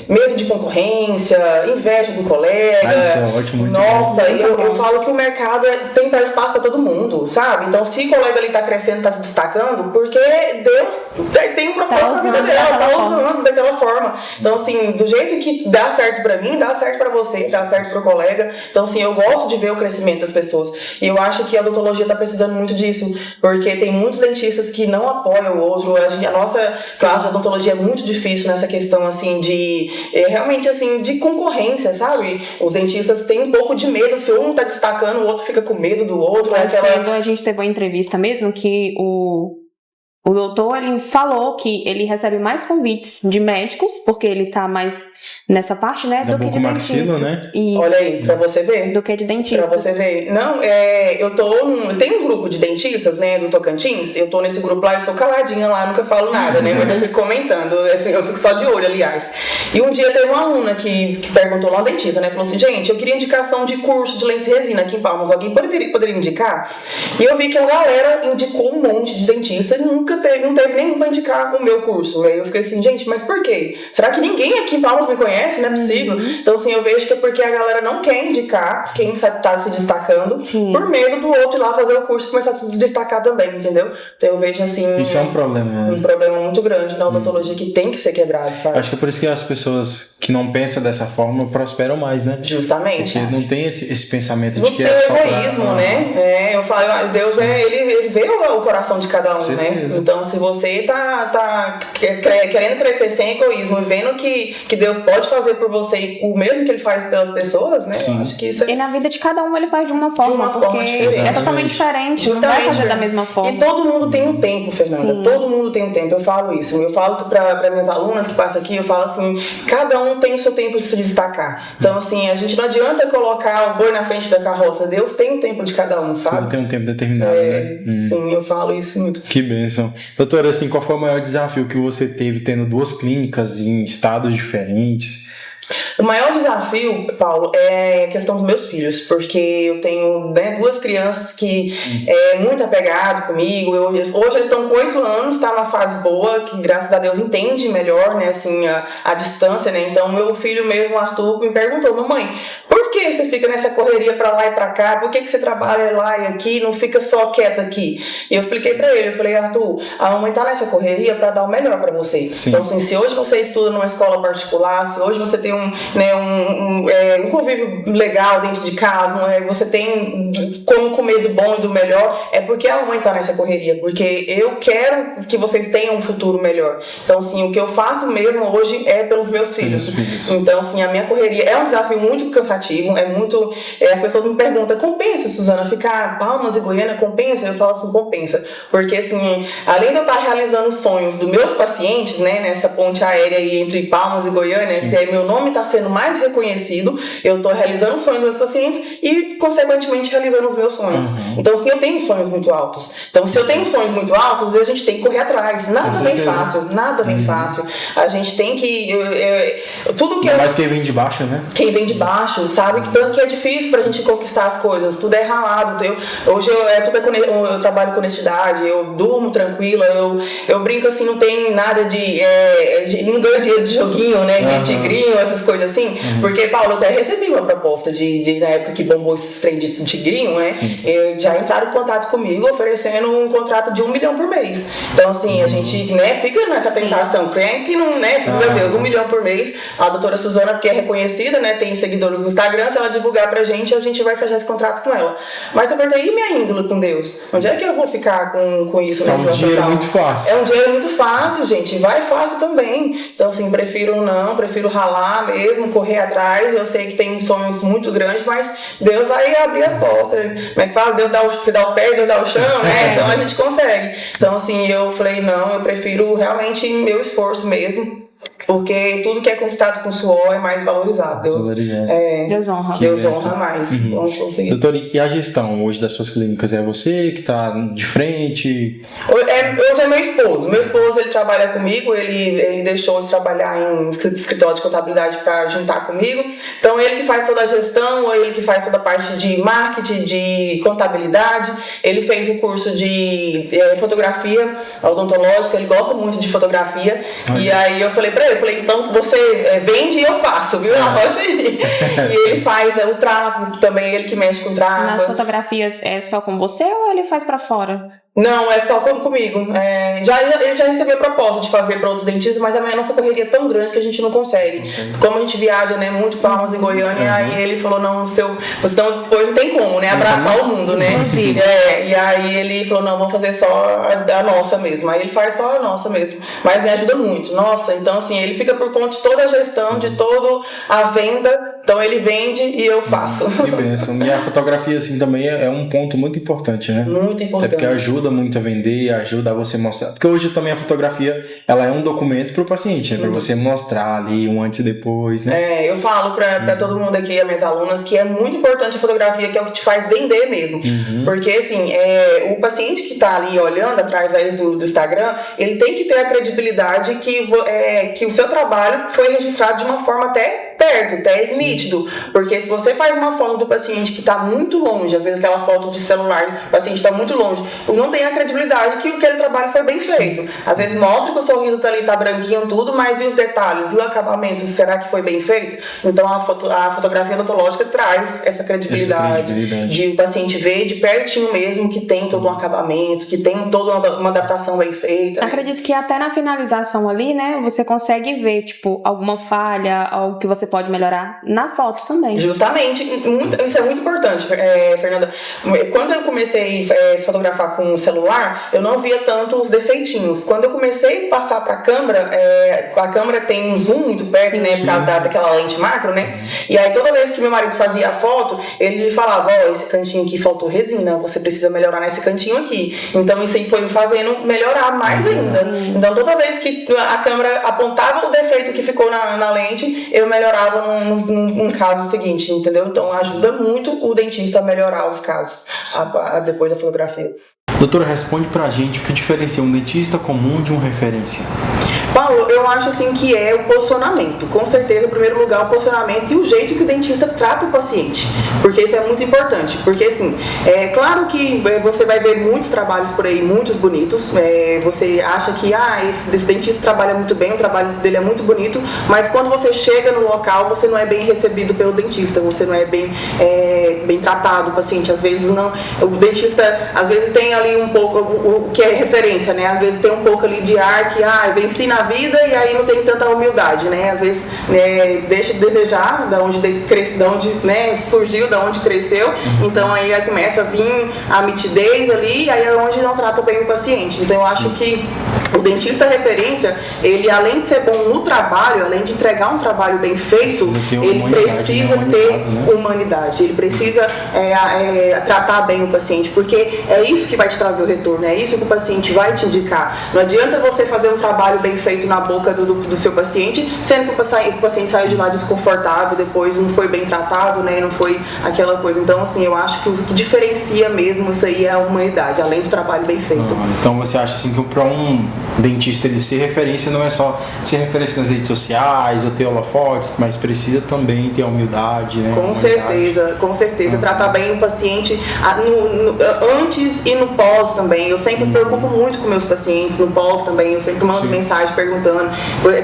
medo de concorrência, inveja do colega. Isso é ótimo, muito nossa, eu falo que o mercado tem que dar espaço para todo mundo, sabe? Então, se o colega ali tá crescendo, tá se destacando, porque Deus tem um propósito na vida dela, tá usando daquela forma. Então, assim, do jeito que dá certo para mim, dá certo para você, dá certo pro colega. Então, assim, eu gosto de ver o crescimento das pessoas. E eu acho que a odontologia tá precisando muito disso, porque tem muitos dentistas que não apoiam o outro. A nossa classe de odontologia é muito difícil nessa questão, assim, de realmente, assim, de concorrência, sabe? Os dentistas têm um pouco de medo, se um tá destacando, o outro fica com medo do outro. Mas a gente teve uma entrevista mesmo que o doutor, ele falou que ele recebe mais convites de médicos, porque ele tá mais nessa parte, né, do que de dentistas. Né? Olha aí, pra você ver. Do que de dentistas. Pra você ver. Não, eu tenho um grupo de dentistas, né, do Tocantins. Eu tô nesse grupo lá, eu sou caladinha lá, nunca falo nada, né, mas eu fico comentando, assim, eu fico só de olho, aliás. E um dia teve uma aluna que perguntou lá, um dentista, né, falou assim, gente, eu queria indicação de curso de lentes de resina aqui em Palmas, alguém poderia indicar? E eu vi que a galera indicou um monte de dentista e não teve nenhum pra indicar o meu curso. Aí eu fiquei assim, gente, mas por quê? Será que ninguém aqui em Palmas me conhece, não é possível. Então, assim, eu vejo que é porque a galera não quer indicar quem tá se destacando por medo do outro ir lá fazer o curso e começar a se destacar também, entendeu? Então, eu vejo, assim... Isso é um problema, né? Um problema muito grande na odontologia que tem que ser quebrado, sabe? Acho que é por isso que as pessoas que não pensam dessa forma prosperam mais, né? Justamente. Porque não tem esse pensamento não de que é só egoísmo, né? Eu falo, Deus, ele vê o coração de cada um, né? Então, se você tá querendo crescer sem egoísmo e vendo que Deus pode fazer por você o mesmo que ele faz pelas pessoas, né? Eu acho que isso é... E na vida de cada um ele faz de uma forma, porque é totalmente diferente, não vai fazer da mesma forma. E todo mundo tem um tempo, Fernanda. Sim. Todo mundo tem um tempo, eu falo isso. Eu falo para minhas alunas que passam aqui, eu falo assim, cada um tem o seu tempo de se destacar. Então, assim, a gente não adianta colocar o boi na frente da carroça. Deus tem um tempo de cada um, sabe? Tudo tem um tempo determinado, né? Sim, eu falo isso muito. Que bênção. Doutora, assim, qual foi o maior desafio que você teve tendo 2 clínicas em estados diferentes? O maior desafio, Paulo, é a questão dos meus filhos, porque eu tenho 2 crianças que é muito apegado comigo. Hoje eles estão com 8 anos, tá numa fase boa, que graças a Deus entende melhor, né, assim, a distância, né? Então, meu filho mesmo, Arthur, me perguntou, mamãe, por que você fica nessa correria pra lá e pra cá? Por que você trabalha lá e aqui, não fica só quieta aqui? E eu expliquei pra ele, eu falei, Arthur, a mamãe tá nessa correria pra dar o melhor pra vocês. Sim. Então, assim, se hoje você estuda numa escola particular, se hoje você tem um convívio legal dentro de casa, você tem como comer do bom e do melhor, é porque a mãe tá nessa correria, porque eu quero que vocês tenham um futuro melhor. Então, assim, o que eu faço mesmo hoje é pelos meus filhos. Então, assim, a minha correria é um desafio muito cansativo, é muito... as pessoas me perguntam, compensa, Suzana, ficar Palmas e Goiânia, compensa? Eu falo assim, compensa. Porque, assim, além de eu estar realizando os sonhos dos meus pacientes, né, nessa ponte aérea aí entre Palmas e Goiânia, que meu nome está sendo mais reconhecido, eu estou realizando os sonhos dos meus pacientes e, consequentemente, realizando os meus sonhos. Então, sim, eu tenho sonhos muito altos. Então, se eu tenho sonhos muito altos, a gente tem que correr atrás. Nada vem fácil, nada vem fácil. A gente tem que... tudo que Mas quem vem de baixo, né? Quem vem de baixo, sabe que tanto que é difícil pra gente conquistar as coisas. Tudo é ralado. Hoje eu trabalho com honestidade, eu durmo tranquila, eu brinco assim, não tem nada de... não ganho dinheiro de joguinho, né? De tigrinho, essas coisas assim. Porque, Paulo, eu até recebi uma proposta na época que bombou esse trem de tigrinho, né? Já entraram em contato comigo oferecendo um contrato de 1 milhão por mês. Então, assim, a gente, né, fica nessa tentação. Quem que não, né? Meu Deus, 1 milhão por mês. A doutora Suzana, que é reconhecida, né? Tem seguidores no Instagram, se ela divulgar pra gente, a gente vai fechar esse contrato com ela. Mas eu perguntei, e minha índole com Deus? Onde é que eu vou ficar com isso? É um dinheiro muito fácil. É um dinheiro muito fácil, gente. Vai fácil também. Então, assim, prefiro ralar mesmo, correr atrás. Eu sei que tem sonhos muito grandes, mas Deus vai abrir as portas. Como é que fala? Deus você dá o pé, Deus dá o chão, né? Então a gente consegue. Então, assim, eu falei, não, eu prefiro realmente meu esforço mesmo. Porque tudo que é conquistado com suor é mais valorizado. Deus honra. Deus honra mais. Vamos conseguir. Doutora, e a gestão hoje das suas clínicas? É você que está de frente? Hoje é meu esposo. Meu esposo, ele trabalha comigo. Ele deixou de trabalhar em escritório de contabilidade para juntar comigo. Então, ele que faz toda a gestão, ele que faz toda a parte de marketing, de contabilidade. Ele fez o curso de fotografia odontológica. Ele gosta muito de fotografia. E aí, eu falei pra ele, então você vende e eu faço, viu? Arrocha aí. E ele faz o tráfego também, ele que mexe com o tráfego. Nas fotografias é só com você ou ele faz pra fora? Não, é só comigo. Ele já recebeu a proposta de fazer para outros dentistas, mas a nossa correria é tão grande que a gente não consegue. Como a gente viaja, né, muito para Palmas e Goiânia, aí ele falou, não, depois não tem como, né, abraçar o mundo, né? E aí ele falou, não, vamos fazer só a nossa mesmo. Aí ele faz só a nossa mesmo. Mas me ajuda muito. Nossa, então assim, ele fica por conta de toda a gestão, de toda a venda. Então ele vende e eu faço. Que bênção. E a fotografia, assim, também é um ponto muito importante, né? Muito importante. É porque ajuda muito a vender, ajuda a você mostrar. Porque hoje também a fotografia, ela é um documento para o paciente, né? Para você mostrar ali um antes e depois, né? Eu falo para todo mundo aqui, as minhas alunas, que é muito importante a fotografia, que é o que te faz vender mesmo. Porque, assim, o paciente que está ali olhando através do Instagram, ele tem que ter a credibilidade que o seu trabalho foi registrado de uma forma até perto, até nítido. Porque se você faz uma foto do paciente que está muito longe, às vezes aquela foto de celular, o paciente está muito longe, não tem a credibilidade que aquele trabalho foi bem feito. Às vezes mostra que o sorriso tá ali, tá branquinho tudo, mas e os detalhes, e o acabamento, será que foi bem feito? Então a fotografia odontológica traz essa credibilidade de o paciente ver de pertinho mesmo que tem todo um acabamento, que tem toda uma adaptação bem feita. Acredito que até na finalização ali, né, você consegue ver, tipo, alguma falha, algo que você pode melhorar na foto também. Justamente, isso é muito importante, Fernanda. Quando eu comecei a fotografar com o celular, eu não via tanto os defeitinhos. Quando eu comecei a passar para a câmera tem um zoom muito perto, né, por causa daquela lente macro, né? E aí toda vez que meu marido fazia a foto, ele falava, esse cantinho aqui faltou resina, você precisa melhorar nesse cantinho aqui. Então isso aí foi me fazendo melhorar mais ainda. Então toda vez que a câmera apontava o defeito que ficou na lente, eu melhorava num caso seguinte, entendeu? Então ajuda muito o dentista a melhorar os casos depois da fotografia. Doutora, responde pra gente o que diferencia um dentista comum de um referência. Paulo, eu acho assim que é o posicionamento. Com certeza, em primeiro lugar, o posicionamento e o jeito que o dentista trata o paciente. Porque isso é muito importante. Porque, assim, é claro que você vai ver muitos trabalhos por aí, muitos bonitos. Você acha que, esse dentista trabalha muito bem, o trabalho dele é muito bonito. Mas quando você chega no local, você não é bem recebido pelo dentista. Você não é bem tratado, o paciente. Às vezes não. O dentista, às vezes tem ali um pouco o que é referência, né? Às vezes tem um pouco ali de ar que, venci na vida e aí não tem tanta humildade, né? Às vezes deixa de desejar da onde surgiu, da onde cresceu. Então aí começa a vir a mitidez ali e aí é onde não trata bem o paciente. Então eu acho que o dentista referência, ele além de ser bom no trabalho, além de entregar um trabalho bem feito, ele precisa ter humanidade, ele precisa tratar bem o paciente, porque é isso que vai te trazer o retorno, é isso que o paciente vai te indicar. Não adianta você fazer um trabalho bem feito na boca do seu paciente, sendo que esse paciente saiu de lá desconfortável, depois não foi bem tratado, né, não foi aquela coisa. Então, assim, eu acho que o que diferencia mesmo isso aí é a humanidade, além do trabalho bem feito. Então você acha assim que para um dentista ele ser referência não é só ser referência nas redes sociais ou ter holofotes, mas precisa também ter a humildade, né? Com certeza, tratar bem o paciente antes e no pós também. Eu sempre me preocupo muito com meus pacientes, no pós também, eu sempre mando mensagem perguntando,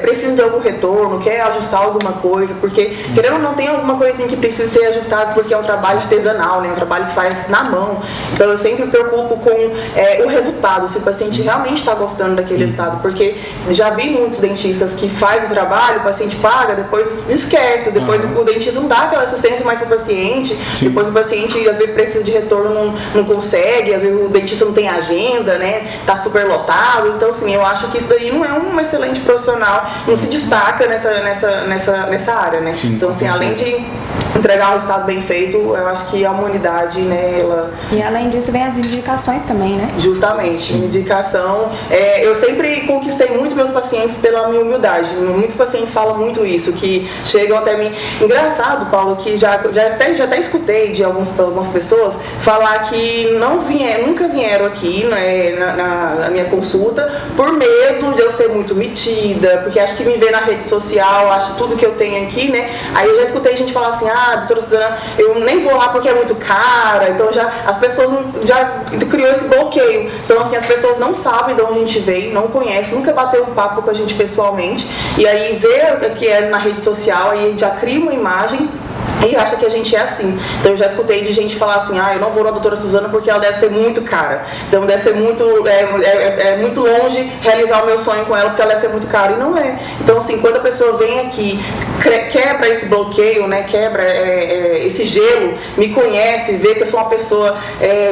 preciso de algum retorno, quer ajustar alguma coisa, porque querendo ou não tem alguma coisinha que precisa ser ajustado, porque é um trabalho artesanal, né? Um trabalho que faz na mão. Então eu sempre me preocupo com o resultado, se o paciente realmente está gostando daquele resultado, porque já vi muitos dentistas que faz o trabalho, o paciente paga, depois esquece, depois o dentista não dá aquela assistência mais para o paciente, depois o paciente às vezes precisa de retorno, não consegue, às vezes o dentista não tem agenda, né, tá super lotado. Então assim, eu acho que isso daí não é um excelente profissional, não se destaca nessa área, né? Então assim, além de entregar um resultado bem feito, eu acho que a humanidade, né, ela... E além disso vem as indicações também, né? Justamente, indicação. Eu sempre conquistei muito meus pacientes pela minha humildade. Muitos pacientes falam muito isso, que chegam até mim. Engraçado, Paulo, que já até escutei de algumas pessoas falar que nunca vieram aqui, né, na minha consulta por medo de eu ser muito metida, porque acho que me vê na rede social, acho tudo que eu tenho aqui, né? Aí eu já escutei gente falar assim, doutora Suzana, eu nem vou lá porque é muito cara. Então as pessoas já criou esse bloqueio. Então assim, as pessoas não sabem de onde a gente veio, não conhecem, nunca bateu um papo com a gente pessoalmente, e aí vê que é na rede social, aí a gente já cria uma imagem e acha que a gente é assim. Então eu já escutei de gente falar assim, eu não vou na doutora Suzana porque ela deve ser muito cara, então deve ser muito muito longe realizar o meu sonho com ela porque ela deve ser muito cara, e não é. Então assim, quando a pessoa vem aqui, quebra esse bloqueio, né, quebra esse gelo, me conhece, vê que eu sou uma pessoa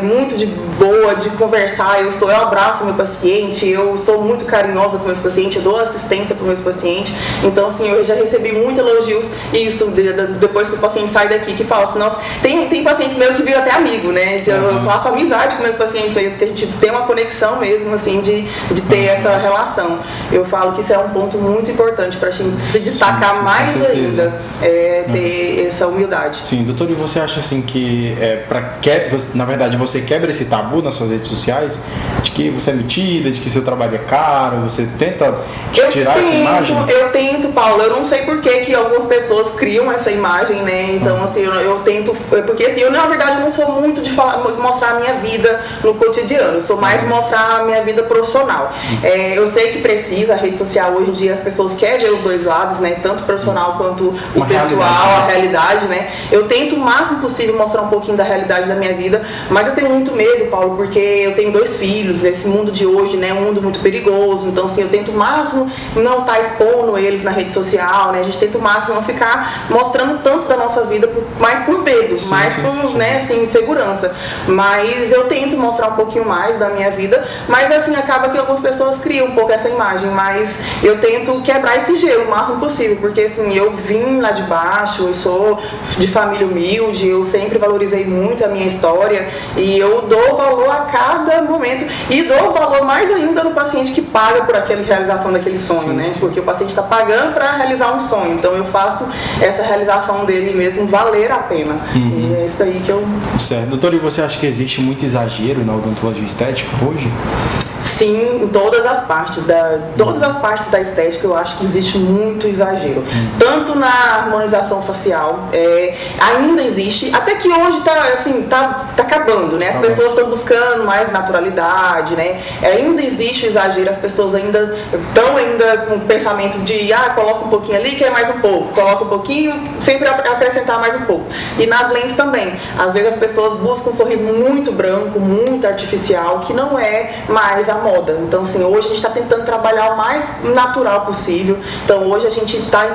muito de boa, de conversar, eu abraço meu paciente, eu sou muito carinhosa com meus pacientes, eu dou assistência para meus pacientes. Então assim, eu já recebi muitos elogios, isso depois que os pacientes saem daqui, que falam assim, nossa, tem pacientes meus que viram até amigo, né? Eu faço amizade com meus pacientes mesmo, que a gente tem uma conexão mesmo, assim, de ter essa relação. Eu falo que isso é um ponto muito importante para a gente se destacar mais ainda ter essa humildade. Sim, doutor, e você acha assim que na verdade você quebra esse tabu nas suas redes sociais de que você é metida, de que seu trabalho é caro, você tenta tirar essa imagem? Eu tento, Paulo, eu não sei por que algumas pessoas criam essa imagem, né? Então, assim, eu tento, porque assim, eu na verdade não sou muito de mostrar a minha vida no cotidiano, eu sou mais de mostrar a minha vida profissional. Eu sei que precisa, a rede social hoje em dia as pessoas querem ver os dois lados, né? Tanto o profissional quanto o pessoal, a realidade, né? Eu tento o máximo possível mostrar um pouquinho da realidade da minha vida, mas eu tenho muito medo, Paulo, porque eu tenho 2 filhos, esse mundo de hoje, né? É um mundo muito perigoso, então assim, eu tento o máximo não estar expondo eles na rede social, né? A gente tenta o máximo não ficar mostrando tanto da nossa vida, mais por medo, né, assim, insegurança. Mas eu tento mostrar um pouquinho mais da minha vida, mas assim, acaba que algumas pessoas criam um pouco essa imagem, mas eu tento quebrar esse gelo o máximo possível, porque assim, eu vim lá de baixo, eu sou de família humilde, eu sempre valorizei muito a minha história e eu dou valor a cada momento e dou valor mais ainda no paciente que paga por aquela realização daquele sonho, né? Porque o paciente está pagando para realizar um sonho, então eu faço essa realização dele mesmo valer a pena. E é isso aí que eu... Certo. Doutor, e você acha que existe muito exagero na odontologia estética hoje? Sim, em todas as partes da estética eu acho que existe muito exagero. Tanto na harmonização facial, ainda existe, até que hoje tá acabando, né? As pessoas estão buscando mais naturalidade, né? Ainda existe o exagero, as pessoas ainda estão com o pensamento de coloca um pouquinho ali, quer mais um pouco, coloca um pouquinho, sempre acrescentar mais um pouco. E nas lentes também, às vezes as pessoas buscam um sorriso muito branco, muito artificial, que não é mais a moda. Então, assim, hoje a gente está tentando trabalhar o mais natural possível. Então, hoje a gente está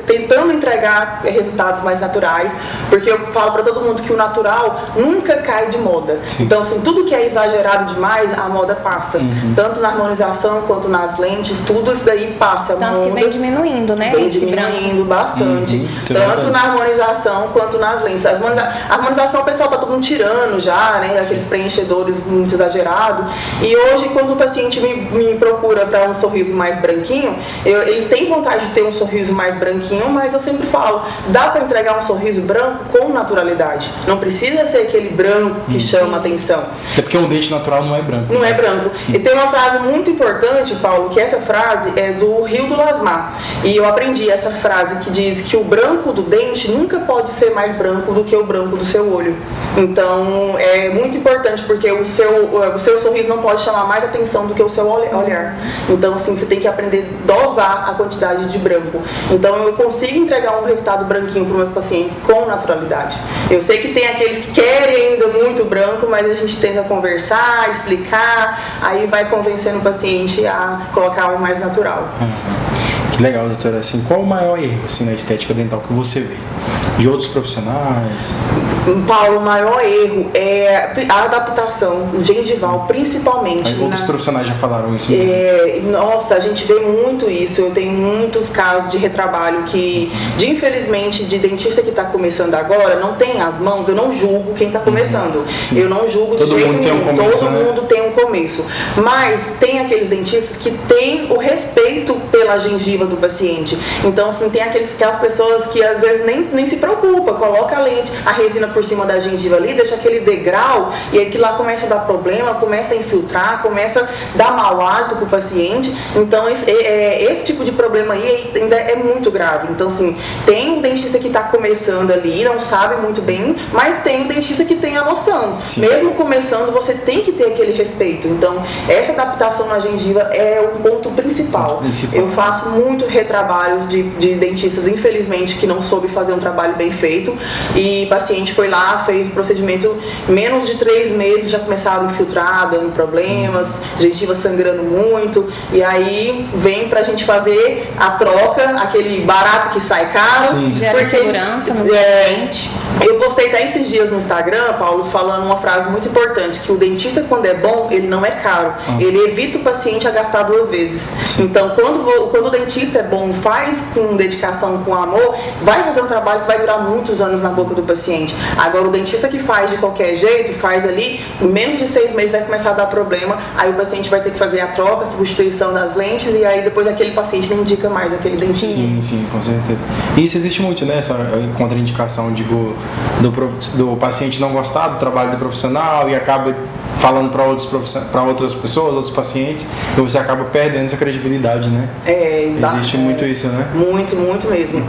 tentando entregar resultados mais naturais, porque eu falo para todo mundo que o natural nunca cai de moda. Sim. Então, assim, tudo que é exagerado demais, a moda passa. Tanto na harmonização quanto nas lentes, tudo isso daí passa. Tanto que vem diminuindo, né? Vem diminuindo bastante. Tanto na harmonização quanto nas lentes. A harmonização, o pessoal está todo mundo tirando já, né? Aqueles preenchedores muito exagerados. E hoje, quando o paciente me procura para um sorriso mais branquinho, eles têm vontade de ter um sorriso mais branquinho, mas eu sempre falo, dá para entregar um sorriso branco com naturalidade. Não precisa ser aquele branco que chama atenção. Até porque um dente natural não é branco. Não é branco. E tem uma frase muito importante, Paulo, que essa frase é do Rio do Lasmar. E eu aprendi essa frase que diz que o branco do dente nunca pode ser mais branco do que o branco do seu olho. Então, é muito importante, porque o seu sorriso não pode chamar mais atenção do que o seu olhar. Então, assim, você tem que aprender a dosar a quantidade de branco. Então, eu consigo entregar um resultado branquinho para os meus pacientes com naturalidade. Eu sei que tem aqueles que querem ainda muito branco, mas a gente tenta conversar, explicar, aí vai convencendo o paciente a colocar algo mais natural. Que legal, doutora. Assim, qual o maior erro assim, na estética dental que você vê? De outros profissionais? Paulo, o maior erro é a adaptação gengival, principalmente. Aí, outros profissionais já falaram isso mesmo. Nossa, a gente vê muito isso. Eu tenho muitos casos de retrabalho que, infelizmente, de dentista que está começando agora, não tem as mãos. Eu não julgo quem está começando. Sim. Eu não julgo de jeito nenhum. Todo mundo tem um começo. Mas tem aqueles dentistas que têm o respeito pela gengiva do paciente. Então, assim, tem aquelas pessoas que às vezes nem se preocupa, coloca a lente, a resina por cima da gengiva ali, deixa aquele degrau e aí que lá começa a dar problema, começa a infiltrar, começa a dar mau hálito pro paciente. Então, esse tipo de problema aí ainda é muito grave. Então, assim, tem um dentista que está começando ali, não sabe muito bem, mas tem um dentista que tem a noção. Sim. Mesmo começando, você tem que ter aquele respeito. Então, essa adaptação na gengiva é o ponto principal. Eu faço muito retrabalhos de dentistas, infelizmente, que não soube fazer um trabalho bem feito, e o paciente foi lá, fez o procedimento, menos de 3 meses já começaram a infiltrar, dando problemas, gengiva sangrando muito, e aí vem pra gente fazer a troca, aquele barato que sai caro. Sim. Gera segurança no paciente. Eu postei até esses dias no Instagram, Paulo, falando uma frase muito importante, que o dentista, quando é bom, ele não é caro, ele evita o paciente a gastar 2 vezes. Sim. Então, quando o dentista é bom, faz com dedicação, com amor, vai fazer um trabalho que vai durar muitos anos na boca do paciente. Agora, o dentista que faz de qualquer jeito, faz ali, em menos de 6 meses vai começar a dar problema, aí o paciente vai ter que fazer a troca, a substituição das lentes, e aí depois aquele paciente não indica mais aquele dentista. Sim, com certeza. E isso existe muito, né? Essa contraindicação, digo, do paciente não gostar do trabalho do profissional e acaba falando para outras pessoas, outros pacientes, e você acaba perdendo essa credibilidade, né? Existe muito isso, né? Muito mesmo.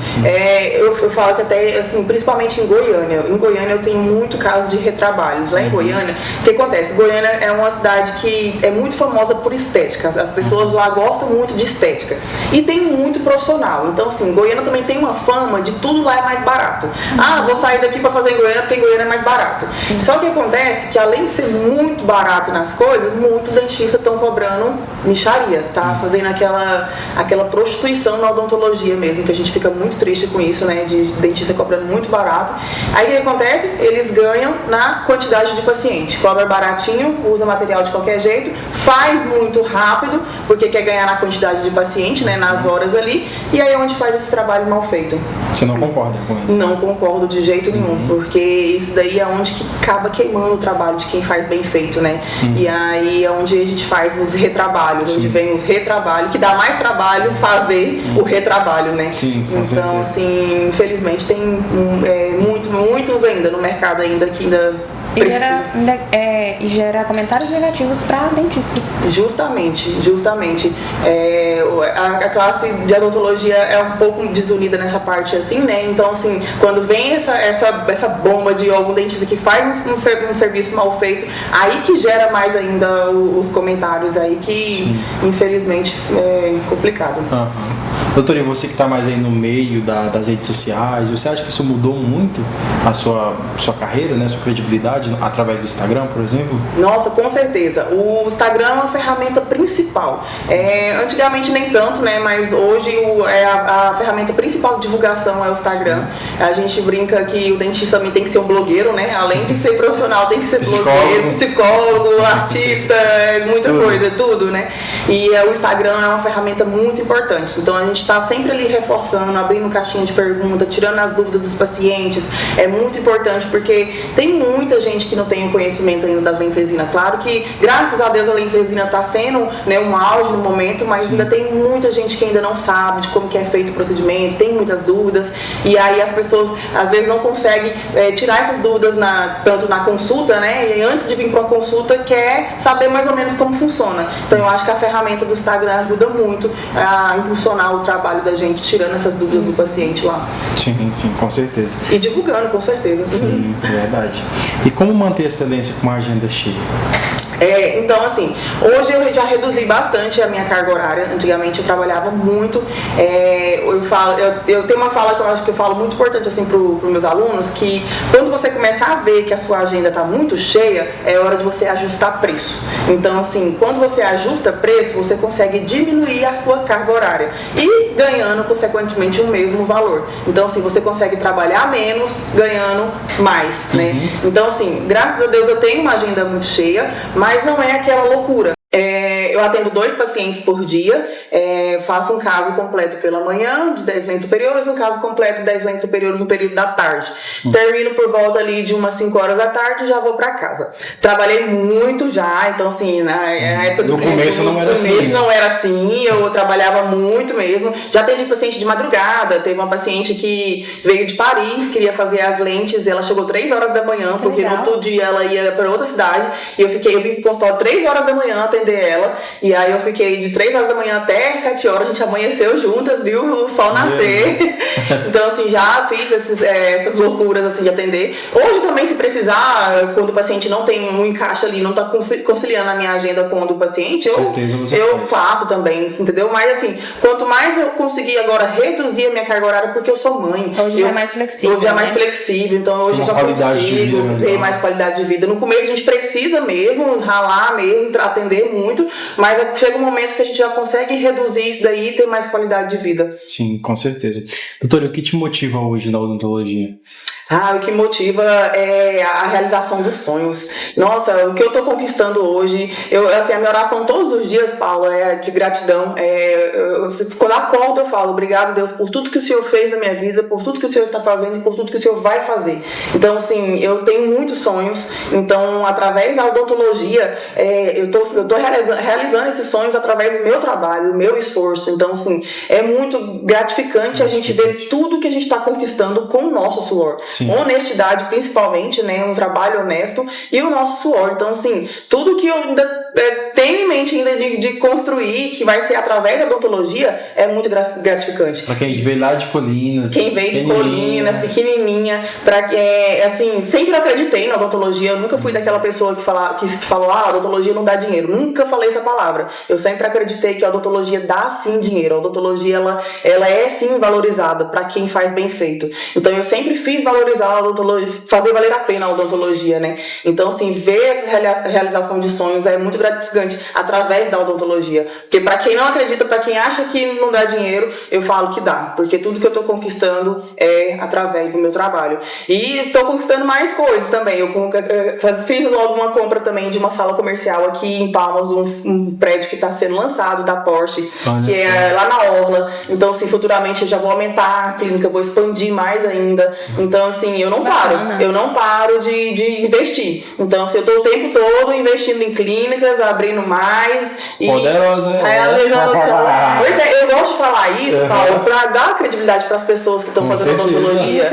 Eu falo que até, assim, principalmente em Goiânia. Em Goiânia eu tenho muito caso de retrabalhos. Lá em Goiânia, o que acontece? Goiânia é uma cidade que é muito famosa por estética. As pessoas lá gostam muito de estética. E tem muito profissional. Então, assim, Goiânia também tem uma fama de tudo lá é mais barato. Vou sair daqui para fazer em Goiânia porque em Goiânia é mais barato. Sim. Só que acontece que, além de ser muito barato nas coisas, muitos dentistas estão cobrando mixaria, tá? Fazendo aquela prostituição na odontologia mesmo, que a gente fica muito triste com isso, né? De dentista cobrando muito barato. Aí o que acontece? Eles ganham na quantidade de paciente. Cobra baratinho, usa material de qualquer jeito, faz muito rápido, porque quer ganhar na quantidade de paciente, né? Nas horas ali, e aí é onde faz esse trabalho mal feito. Você não concorda com isso? Não concordo de jeito nenhum, porque isso daí é onde que acaba queimando o trabalho de quem faz bem feito, né? E aí é onde a gente faz os retrabalhos, onde vem os retrabalhos, que dá mais trabalho fazer o retrabalho, né? Sim, com então, certeza. Assim, infelizmente tem muitos ainda no mercado ainda que ainda E gera comentários negativos para dentistas. Justamente. A classe de odontologia é um pouco desunida nessa parte, assim, né? Então, assim, quando vem essa bomba de algum dentista que faz um serviço mal feito, aí que gera mais ainda os comentários aí, que infelizmente é complicado. Doutora, e você que está mais aí no meio das redes sociais, você acha que isso mudou muito a sua carreira, né, a sua credibilidade através do Instagram, por exemplo? Nossa, com certeza. O Instagram é uma ferramenta principal. Antigamente nem tanto, né? Mas hoje a ferramenta principal de divulgação é o Instagram. A gente brinca que o dentista também tem que ser um blogueiro, né? Além de ser profissional, tem que ser blogueiro, psicólogo, artista, muita coisa, tudo, né? E o Instagram é uma ferramenta muito importante. Então a gente está sempre ali reforçando, abrindo caixinha de pergunta, tirando as dúvidas dos pacientes. É muito importante porque tem muita gente que não tem o conhecimento ainda da lente resina. Claro que, graças a Deus, a lente resina está sendo, né, um auge no momento, mas ainda tem muita gente que ainda não sabe de como que é feito o procedimento, tem muitas dúvidas, e aí as pessoas às vezes não conseguem tirar essas dúvidas tanto na consulta, né, e antes de vir para uma consulta quer saber mais ou menos como funciona. Então eu acho que a ferramenta do Instagram ajuda muito a impulsionar o trabalho da gente, tirando essas dúvidas do paciente lá. Sim, com certeza. E divulgando, com certeza. Sim, verdade. E como manter a excelência com uma agenda cheia? Então, assim, hoje eu já reduzi bastante a minha carga horária. Antigamente eu trabalhava muito. Eu tenho uma fala que eu acho que eu falo muito importante assim para os meus alunos, que quando você começar a ver que a sua agenda está muito cheia, é hora de você ajustar preço. Então, assim, quando você ajusta preço, você consegue diminuir a sua carga horária e ganhando, consequentemente, o mesmo valor. Então, assim, você consegue trabalhar menos, ganhando mais, né? Então, assim, graças a Deus eu tenho uma agenda muito cheia, mas não é aquela loucura. Eu atendo 2 pacientes por dia, faço um caso completo pela manhã, de 10 lentes superiores, um caso completo de 10 lentes superiores no período da tarde. Termino por volta ali de umas 5 horas da tarde e já vou pra casa. Trabalhei muito já, então assim, na época do começo não era assim. No começo não era assim, eu trabalhava muito mesmo. Já atendi paciente de madrugada, teve uma paciente que veio de Paris, queria fazer as lentes, ela chegou 3 horas da manhã, porque no outro dia ela ia para outra cidade, e eu vim pro consultório 3 horas da manhã atender ela, e aí eu fiquei de 3 horas da manhã até 7 horas, a gente amanheceu juntas, viu o sol nascer. Então, assim, já fiz essas loucuras, assim, de atender. Hoje também, se precisar, quando o paciente não tem um encaixe ali, não tá conciliando a minha agenda com a do paciente, eu faço também, entendeu? Mas, assim, quanto mais eu conseguir agora reduzir a minha carga horária, porque eu sou mãe. Hoje já é mais flexível. Hoje é mais flexível, então hoje eu já consigo ter mais qualidade de vida. No começo a gente precisa mesmo ralar mesmo, atender muito, mas chega um momento que a gente já consegue reduzir isso daí e ter mais qualidade de vida. Sim, com certeza. Doutora, o que te motiva hoje na odontologia? O que motiva é a realização dos sonhos. Nossa, o que eu tô conquistando hoje, a minha oração todos os dias, Paulo, é de gratidão. Quando eu acordo, eu falo, obrigado, Deus, por tudo que o Senhor fez na minha vida, por tudo que o Senhor está fazendo e por tudo que o Senhor vai fazer. Então, assim, eu tenho muitos sonhos. Então, através da odontologia, eu tô realizando esses sonhos através do meu trabalho, do meu esforço. Então, assim, é muito gratificante a gente ver tudo que a gente está conquistando com o nosso suor. Sim. Honestidade, principalmente, né? Um trabalho honesto e o nosso suor. Então, assim, tudo que eu ainda tenho em mente ainda de construir, que vai ser através da odontologia, é muito gratificante. Pra quem veio lá de Colinas. Quem veio de Colinas, pequenininha, assim, sempre acreditei na odontologia. Eu nunca fui daquela pessoa que falou, a odontologia não dá dinheiro. Nunca falei essa palavra. Eu sempre acreditei que a odontologia dá sim dinheiro. A odontologia, ela é sim valorizada para quem faz bem feito. Então, eu sempre fiz valorizar a odontologia, fazer valer a pena a odontologia, né? Então, assim, ver essa realização de sonhos é muito gratificante através da odontologia. Porque para quem não acredita, para quem acha que não dá dinheiro, eu falo que dá. Porque tudo que eu tô conquistando é através do meu trabalho. E tô conquistando mais coisas também. Eu fiz logo uma compra também de uma sala comercial aqui em Palmas, um prédio que está sendo lançado da Porsche, que é lá na Orla. Então, assim, futuramente eu já vou aumentar a clínica, vou expandir mais ainda. Então, assim, eu não paro de investir. Então, assim, eu tô o tempo todo investindo em clínicas, abrindo mais e poderosa, realizando Pois é, eu gosto de falar isso, Paulo, para dar credibilidade para as pessoas que estão fazendo odontologia,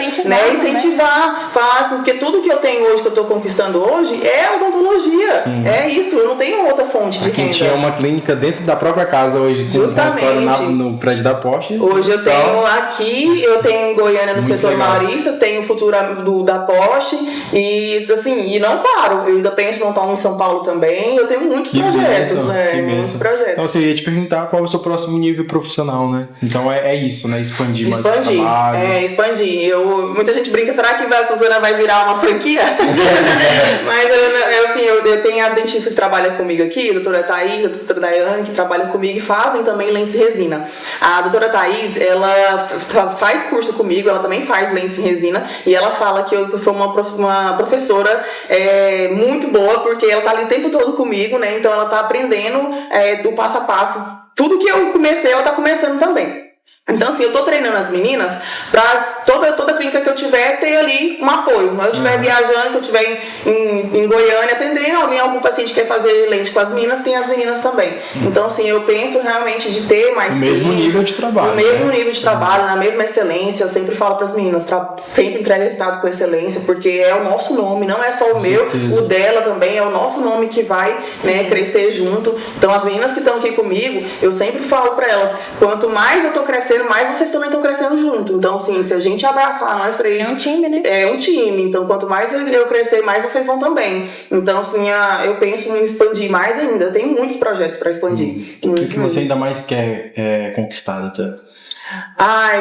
incentivar, porque tudo que eu tenho hoje, que eu estou conquistando hoje, é odontologia. Sim. É isso, eu não tenho outra fonte de renda. Quem tinha uma clínica dentro da própria casa hoje, com no prédio da Porsche. Hoje eu tenho aqui, eu tenho em Goiânia no setor Marista, tenho o futuro da Porsche e assim, e não paro. Eu ainda penso em montar um em São Paulo também. Eu tenho muitos projetos, né? Muitos projetos. Então, assim, eu ia te perguntar qual é o seu próximo nível profissional, né? Então é isso, né? Expandir mais o trabalho. Expandir. Muita gente brinca, será que a Suzana vai virar uma franquia? Mas eu tenho as dentistas que trabalham comigo aqui, a doutora Thaís, a doutora Daiane, que trabalham comigo e fazem também lentes em resina. A doutora Thaís, ela faz curso comigo, ela também faz lentes em resina e ela fala que eu sou uma professora muito boa, porque ela tá ali o tempo todo comigo, né? Então ela tá aprendendo do passo a passo. Tudo que eu comecei, ela tá começando também. Então, assim, eu tô treinando as meninas pra toda clínica que eu tiver ter ali um apoio. Quando eu estiver viajando, que eu estiver em Goiânia atendendo, algum paciente quer fazer lente com as meninas, tem as meninas também. Então, assim, eu penso realmente de ter mais... O mesmo nível de trabalho. O mesmo nível de trabalho, na mesma excelência. Eu sempre falo pras meninas, sempre entrega resultado com excelência, porque é o nosso nome, não é só o meu, o dela também, é o nosso nome que vai, né, crescer junto. Então, as meninas que estão aqui comigo, eu sempre falo pra elas, quanto mais eu tô crescendo, mais vocês também estão crescendo junto. Então, assim, se a gente abraçar nós três... É um time, né? É um time. Então, quanto mais eu crescer, mais vocês vão também. Então, assim, eu penso em expandir mais ainda. Tem muitos projetos para expandir. O que você ainda mais quer conquistar, doutora?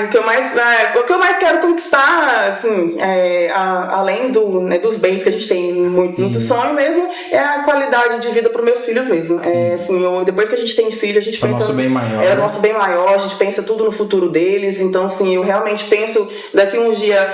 O que eu mais quero conquistar, assim, além dos bens que a gente tem, muito sonho mesmo, é a qualidade de vida para os meus filhos mesmo. Assim, depois que a gente tem filho, a gente pensa... nosso bem maior. É o nosso bem maior, a gente pensa tudo no futuro deles. Então, assim, eu realmente penso daqui uns dias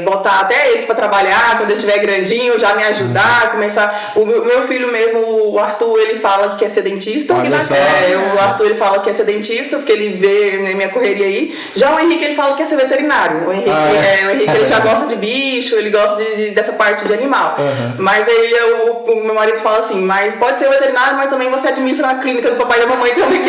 botar até eles para trabalhar, quando eu estiver grandinho, já me ajudar, começar... O meu filho mesmo, o Arthur, ele fala que quer ser dentista. O Arthur, ele fala que quer ser dentista, porque ele vê minha correria aí. Já o Henrique, ele fala que quer ser veterinário. O Henrique ele já gosta de bicho, ele gosta dessa parte de animal. Mas aí o meu marido fala assim, mas pode ser veterinário, mas também você administra na clínica do papai e da mamãe também.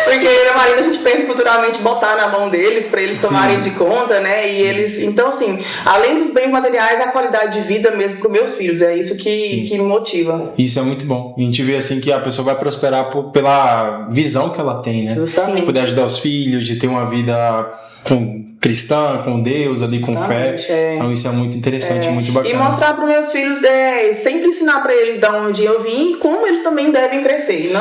Porque meu marido, a gente pensa futuramente botar na mão deles, pra eles tomarem de conta, né? E eles, então, assim, além dos bens materiais, a qualidade de vida mesmo pros meus filhos, é isso que me motiva. Isso é muito bom. A gente vê assim que a pessoa vai prosperar pela visão que ela tem, né? Justamente. De poder ajudar os filhos, de ter uma vida cristã, com Deus, ali com fé. Então isso é muito interessante, muito bacana. E mostrar para os meus filhos, sempre ensinar para eles de onde eu vim e como eles também devem crescer.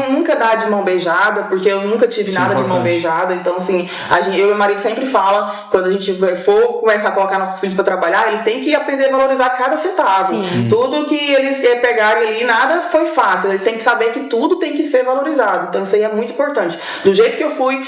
Nunca dar de mão beijada, porque eu nunca tive nada de mão beijada. Então, assim, eu e meu marido sempre fala, quando a gente for começar a colocar nossos filhos para trabalhar, eles têm que aprender a valorizar cada centavo. Tudo que eles pegarem ali, nada foi fácil. Eles têm que saber que tudo tem que ser valorizado. Então, isso aí é muito importante. Do jeito que eu fui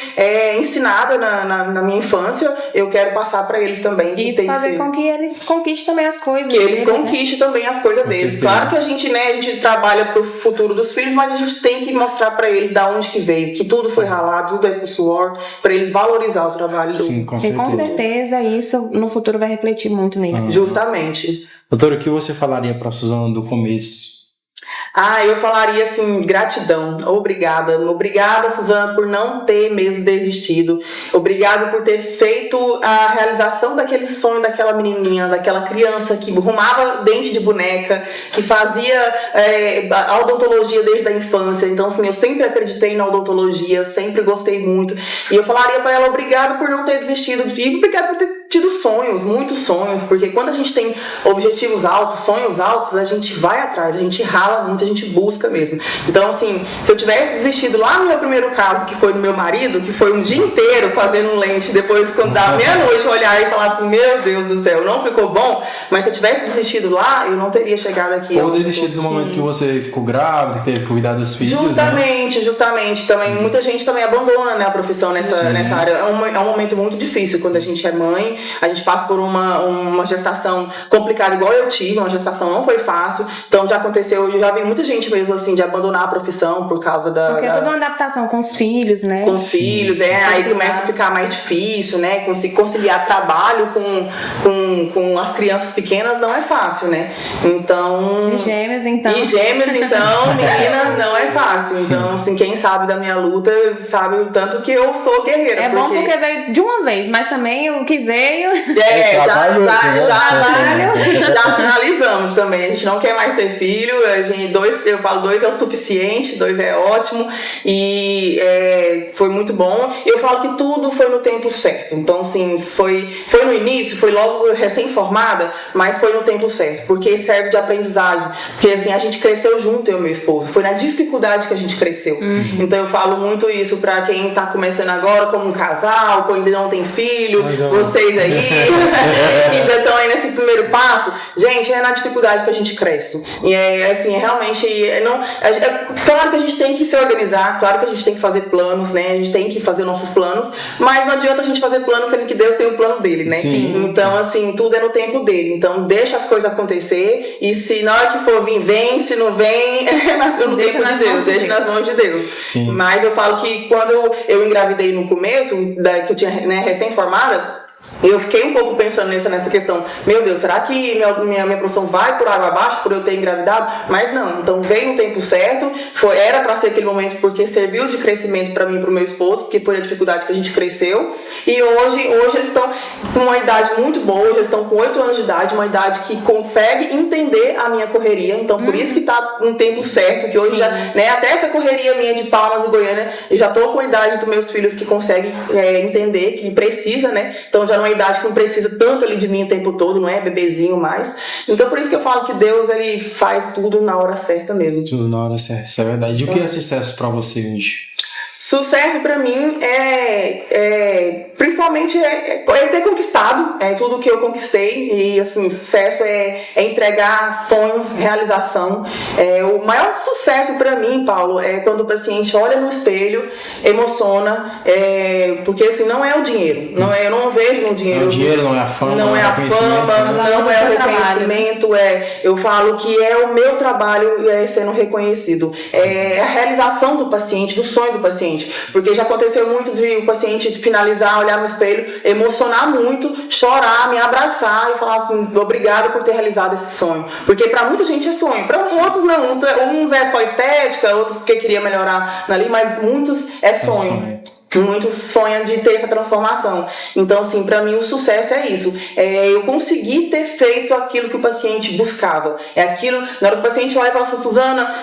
ensinada na minha infância, conquista, eu quero passar para eles também. E isso fazer com que eles conquistem também as coisas. Que eles conquistem também as coisas deles. certeza. Claro que a gente trabalha pro futuro dos filhos, mas a gente tem que mostrar para eles da onde que veio, que tudo foi ralado, tudo é com suor, para eles valorizar o trabalho do... Sim, com certeza. E com certeza isso no futuro vai refletir muito neles. Justamente. Doutora, o que você falaria para a Suzana do começo? Eu falaria assim, gratidão, obrigada Suzana por não ter mesmo desistido, obrigada por ter feito a realização daquele sonho daquela menininha, daquela criança que arrumava dente de boneca, que fazia a odontologia desde a infância. Então assim, eu sempre acreditei na odontologia, sempre gostei muito, e eu falaria para ela obrigada por não ter desistido e obrigada por ter tido sonhos, muitos sonhos, porque quando a gente tem objetivos altos, sonhos altos, a gente vai atrás, a gente rala muito, a gente busca mesmo. Então, assim, se eu tivesse desistido lá no meu primeiro caso, que foi do meu marido, que foi um dia inteiro fazendo um lente, depois quando dá meia-noite olhar e falar assim, meu Deus do céu, não ficou bom, mas se eu tivesse desistido lá, eu não teria chegado aqui. Ou desistido do momento que você ficou grávida, que teve que cuidar dos filhos, Justamente. Também, muita gente também abandona, né, a profissão nessa área. É um momento muito difícil quando a gente é mãe, a gente passa por uma gestação complicada, igual eu tive, uma gestação não foi fácil, então já aconteceu, eu já vi muita gente mesmo assim, de abandonar a profissão por causa da... Porque é toda uma adaptação com os filhos, né? Com os filhos, aí começa a ficar mais difícil, né, conciliar trabalho com as crianças pequenas não é fácil, né, então... E gêmeos, então, menina, não é fácil, então, assim, quem sabe da minha luta, sabe o tanto que eu sou guerreira. É bom porque veio de uma vez, mas também o que veio... Já finalizamos também, a gente não quer mais ter filho, eu falo 2 é o suficiente, 2 é ótimo, e foi muito bom. Eu falo que tudo foi no tempo certo, então assim, foi no início, foi logo recém-formada, mas foi no tempo certo, porque serve de aprendizagem, porque assim, a gente cresceu junto, eu e meu esposo, foi na dificuldade que a gente cresceu. Então eu falo muito isso pra quem tá começando agora como um casal, que ainda não tem filho, vocês aí, ainda estão aí nesse primeiro passo. Gente, é na dificuldade que a gente cresce, e assim, realmente claro que a gente tem que se organizar, claro que a gente tem que fazer planos, né, a gente tem que fazer nossos planos, mas não adianta a gente fazer planos sendo que Deus tem o plano dele, né? Então assim, tudo é no tempo dele, então deixa as coisas acontecer, e se na hora que for vir, vem, se não vem, no tempo de Deus, deixa nas mãos de Deus. Sim. Mas eu falo que quando eu engravidei no começo, que eu tinha, né, recém-formada, eu fiquei um pouco pensando nessa questão, meu Deus, será que minha profissão vai por água abaixo por eu ter engravidado? Mas não, então veio no tempo certo, era para ser aquele momento porque serviu de crescimento para mim e para o meu esposo, porque foi a dificuldade que a gente cresceu, e hoje eles estão com uma idade muito boa, eles estão com 8 anos de idade, uma idade que consegue entender a minha correria, então por isso que está no tempo certo, que hoje já, né, até essa correria minha de Palmas e Goiânia, eu já estou com a idade dos meus filhos que conseguem entender, que precisa, né, então já não é idade que não precisa tanto ali de mim o tempo todo, não é bebezinho mais. Então por isso que eu falo que Deus, ele faz tudo na hora certa mesmo. Tudo na hora certa, isso é verdade. E o que é sucesso pra você hoje? Sucesso pra mim principalmente ter conquistado tudo que eu conquistei, e assim, sucesso é entregar sonhos, realização. O maior sucesso pra mim, Paulo, é quando o paciente olha no espelho, emociona, porque assim, não é o dinheiro, eu não vejo no dinheiro. Não é o dinheiro, não é a fama, não é a fama, não é o reconhecimento, eu falo que é o meu trabalho sendo reconhecido, é a realização do paciente, do sonho do paciente. Porque já aconteceu muito de o paciente finalizar, olhar no espelho, emocionar muito, chorar, me abraçar e falar assim, obrigado por ter realizado esse sonho. Porque pra muita gente é sonho, pra outros não, uns é só estética, outros porque queria melhorar ali, mas muitos é sonho. Muitos sonham de ter essa transformação. Então, assim, pra mim o sucesso é isso. Eu consegui ter feito aquilo que o paciente buscava. Aquilo, na hora que o paciente olha e fala assim,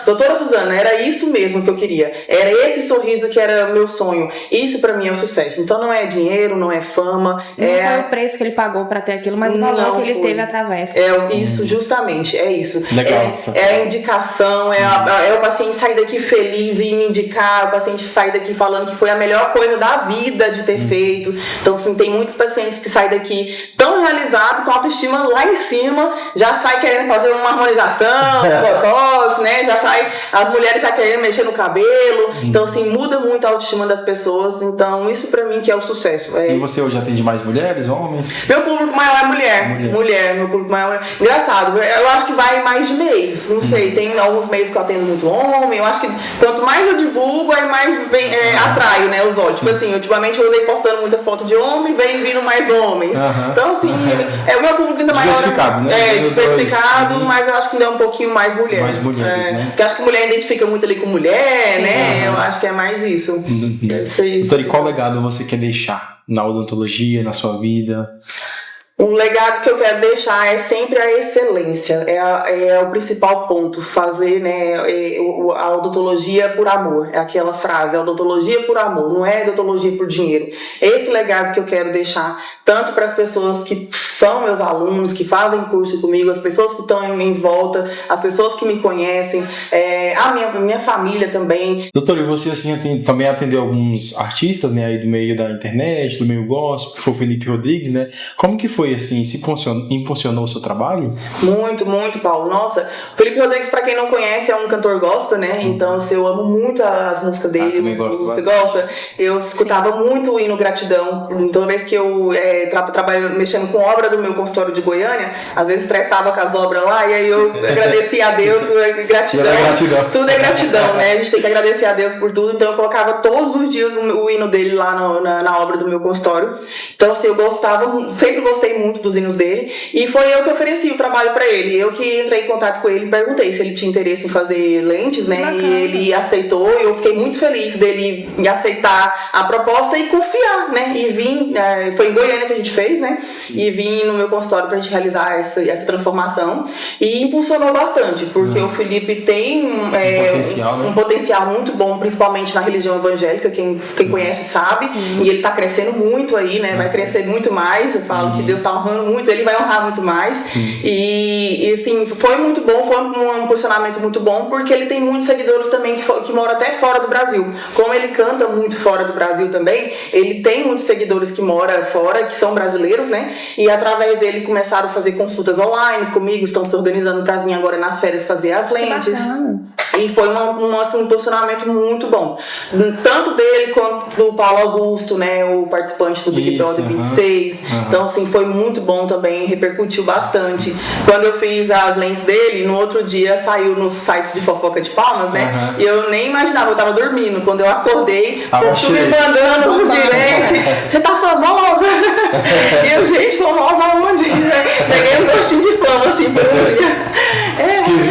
doutora Suzana, era isso mesmo que eu queria. Era esse sorriso que era o meu sonho. Isso pra mim é o sucesso. Então não é dinheiro, não é fama. Não foi o preço que ele pagou pra ter aquilo, mas o valor que ele teve através. Isso, justamente, é isso. Legal. É a indicação, é o paciente sair daqui feliz e me indicar, o paciente sair daqui falando que foi a melhor coisa da vida de ter feito. Então, assim, tem muitos pacientes que saem daqui tão realizados, com a autoestima lá em cima, já sai querendo fazer uma harmonização, botox, né? Já sai, as mulheres já querendo mexer no cabelo. Então, assim, muda muito a autoestima das pessoas. Então, isso pra mim que é o sucesso. E você hoje atende mais mulheres, homens? Meu público maior é mulher. Meu público maior é... Engraçado, eu acho que vai mais de mês. Não sei, tem alguns meses que eu atendo muito homem. Eu acho que quanto mais eu divulgo, aí mais atrai, né, os olhos. Tipo assim, ultimamente eu andei postando muita foto de homem, vem vindo mais homens. Então, assim, o meu público ainda maior. Diversificado, né? Diversificado, mas eu acho que ainda é um pouquinho mais mulher. Mais mulheres, né? Porque eu acho que mulher identifica muito ali com mulher, né? Eu acho que é mais isso. Doutor, e qual legado você quer deixar na odontologia, na sua vida? Um legado que eu quero deixar é sempre a excelência, é o principal ponto, fazer, né, a odontologia por amor, é aquela frase, a odontologia por amor, não é odontologia por dinheiro. Esse legado que eu quero deixar, tanto para as pessoas que são meus alunos, que fazem curso comigo, as pessoas que estão em volta, as pessoas que me conhecem, a minha família também. Doutor, e você assim também atendeu alguns artistas, né, aí do meio da internet, do meio gospel, que foi o Felipe Rodrigues, né? Como que foi assim, se impulsionou o seu trabalho? Muito, Paulo. Nossa, o Felipe Rodrigues, pra quem não conhece, é um cantor gospel, né? Então, eu amo muito as músicas dele. Você gosta? Eu escutava muito o hino Gratidão. Toda vez que eu trabalho mexendo com obra do meu consultório de Goiânia, às vezes estressava com as obras lá, e aí eu agradecia a Deus, gratidão. Tudo é gratidão, né? A gente tem que agradecer a Deus por tudo. Então, eu colocava todos os dias o hino dele lá na obra do meu consultório. Então, assim, eu sempre gostei muito dos hinos dele, e foi eu que ofereci o trabalho pra ele. Eu que entrei em contato com ele e perguntei se ele tinha interesse em fazer lentes, né? Bacana. E ele aceitou, e eu fiquei muito feliz dele aceitar a proposta e confiar, né? E vim, foi em Goiânia que a gente fez, né? Sim. E vim no meu consultório pra gente realizar essa transformação, e impulsionou bastante, porque o Felipe tem um potencial muito bom, principalmente na religião evangélica, quem conhece sabe. Sim. E ele tá crescendo muito aí, né? Vai crescer muito mais. Eu falo que Deus tá honrando muito, ele vai honrar muito mais. E assim, foi muito bom, foi um posicionamento muito bom, porque ele tem muitos seguidores também que moram até fora do Brasil. Como ele canta muito fora do Brasil também, ele tem muitos seguidores que moram fora, que são brasileiros, né? E através dele começaram a fazer consultas online comigo, estão se organizando para vir agora nas férias fazer as lentes. E foi um posicionamento muito bom. Tanto dele quanto do Paulo Augusto, né? O participante do Big Brother 26. Então, assim, foi muito bom também, repercutiu bastante. Quando eu fiz as lentes dele, no outro dia saiu nos sites de fofoca de Palmas, né? E eu nem imaginava, eu tava dormindo. Quando eu acordei, tu me mandando um direct, você tá famosa? E eu, gente, famosa aonde? Peguei um gostinho de fama, assim, por um dia. Uns 15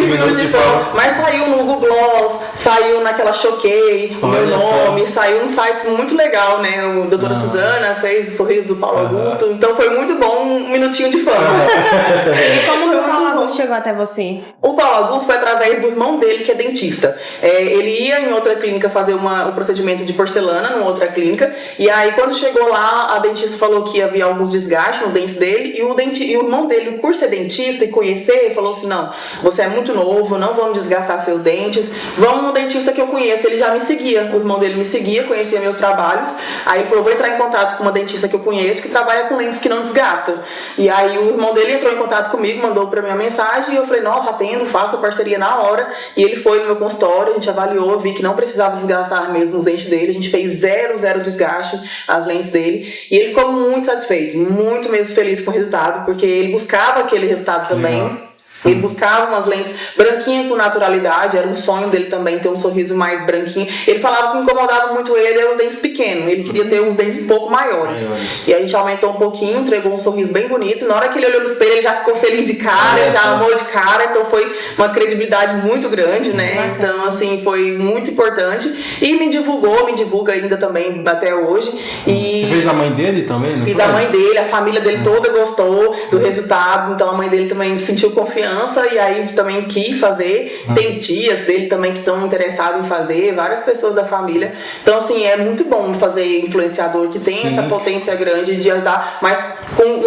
minutos de fama. Mas saiu no Google Gloss, saiu naquela Choquei, o meu nome, saiu um site muito legal, né? O doutora Suzana fez o sorriso do Paulo Augusto, então foi muito bom, um minutinho de fama. E como o Paulo Augusto chegou até você? O Paulo Augusto foi através do irmão dele, que é dentista. Ele ia em outra clínica fazer um procedimento de porcelana, numa outra clínica, e aí quando chegou lá, a dentista falou que havia alguns desgastes nos dentes dele, e o irmão dele, por ser dentista e conhecer, falou assim, não, você é muito novo, não vamos desgastar seus dentes, vamos no dentista que eu conheço. Ele já me seguia, o irmão dele me seguia, conhecia meus trabalhos, aí ele falou, vou entrar em contato com uma dentista que eu conheço, que trabalha com lentes que não desgastam. E aí o irmão dele entrou em contato comigo, mandou pra mim a mensagem, e eu falei, nossa, atendo, faço a parceria na hora. E ele foi no meu consultório, a gente avaliou, vi que não precisava desgastar mesmo os dentes dele, a gente fez zero desgaste as lentes dele, e ele ficou muito satisfeito, muito mesmo feliz com o resultado, porque ele buscava aquele resultado também. Ele buscava umas lentes branquinhas com naturalidade, era um sonho dele também ter um sorriso mais branquinho. Ele falava que incomodava muito ele os dentes pequenos, ele queria ter uns dentes um pouco maiores. E a gente aumentou um pouquinho, entregou um sorriso bem bonito. Na hora que ele olhou no espelho, ele já ficou feliz de cara, já amou de cara, então foi uma credibilidade muito grande, né? Então, assim, foi muito importante. E me divulga ainda também até hoje. E você fez a mãe dele também? Fiz a mãe dele, a família dele toda gostou do resultado, então a mãe dele também sentiu confiança. E aí também quis fazer. Tem tias dele também que estão interessadas em fazer, várias pessoas da família. Então, assim, é muito bom fazer influenciador que tem essa potência grande de ajudar, mas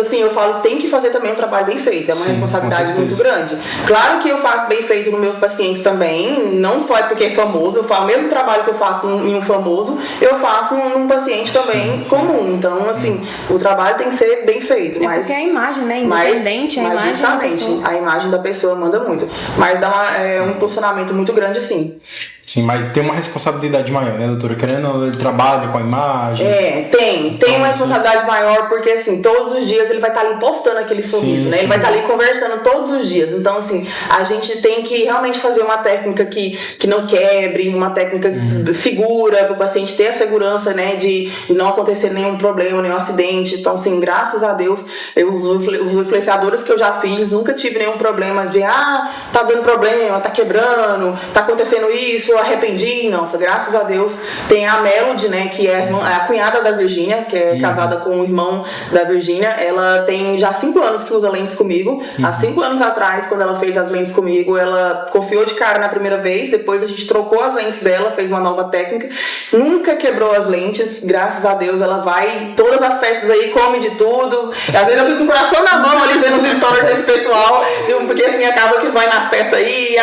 assim, eu falo, tem que fazer também um trabalho bem feito, é uma responsabilidade muito grande. Claro que eu faço bem feito nos meus pacientes também, não só é porque é famoso, eu falo o mesmo trabalho que eu faço em um famoso, eu faço num paciente também comum. Então, assim, o trabalho tem que ser bem feito. Mas, porque a imagem, né? Independente, mas a imagem justamente, da pessoa. A imagem da pessoa manda muito. Mas dá um impulsionamento muito grande, sim. Sim, mas tem uma responsabilidade maior, né, doutora? Querendo ou não, ele trabalha com a imagem. Tem uma responsabilidade maior, porque assim, todos os dias ele vai estar ali postando aquele sorriso, né? Ele vai estar ali conversando todos os dias. Então, assim, a gente tem que realmente fazer uma técnica que não quebre, uma técnica segura, para o paciente ter a segurança, né, de não acontecer nenhum problema, nenhum acidente. Então, assim, graças a Deus, os influenciadores que eu já fiz, nunca tive nenhum problema de, tá dando problema, tá quebrando, tá acontecendo isso, arrependi. Nossa, graças a Deus. Tem a Melody, né, que é a cunhada da Virgínia, que é casada com o irmão da Virgínia. Ela tem já 5 anos que usa lentes comigo. Há 5 anos atrás, quando ela fez as lentes comigo, ela confiou de cara na primeira vez, depois a gente trocou as lentes dela, fez uma nova técnica, nunca quebrou as lentes, graças a Deus. Ela vai em todas as festas aí, come de tudo. Às vezes eu fico com o coração na mão ali vendo os stories desse pessoal, porque assim, acaba que vai na festa aí,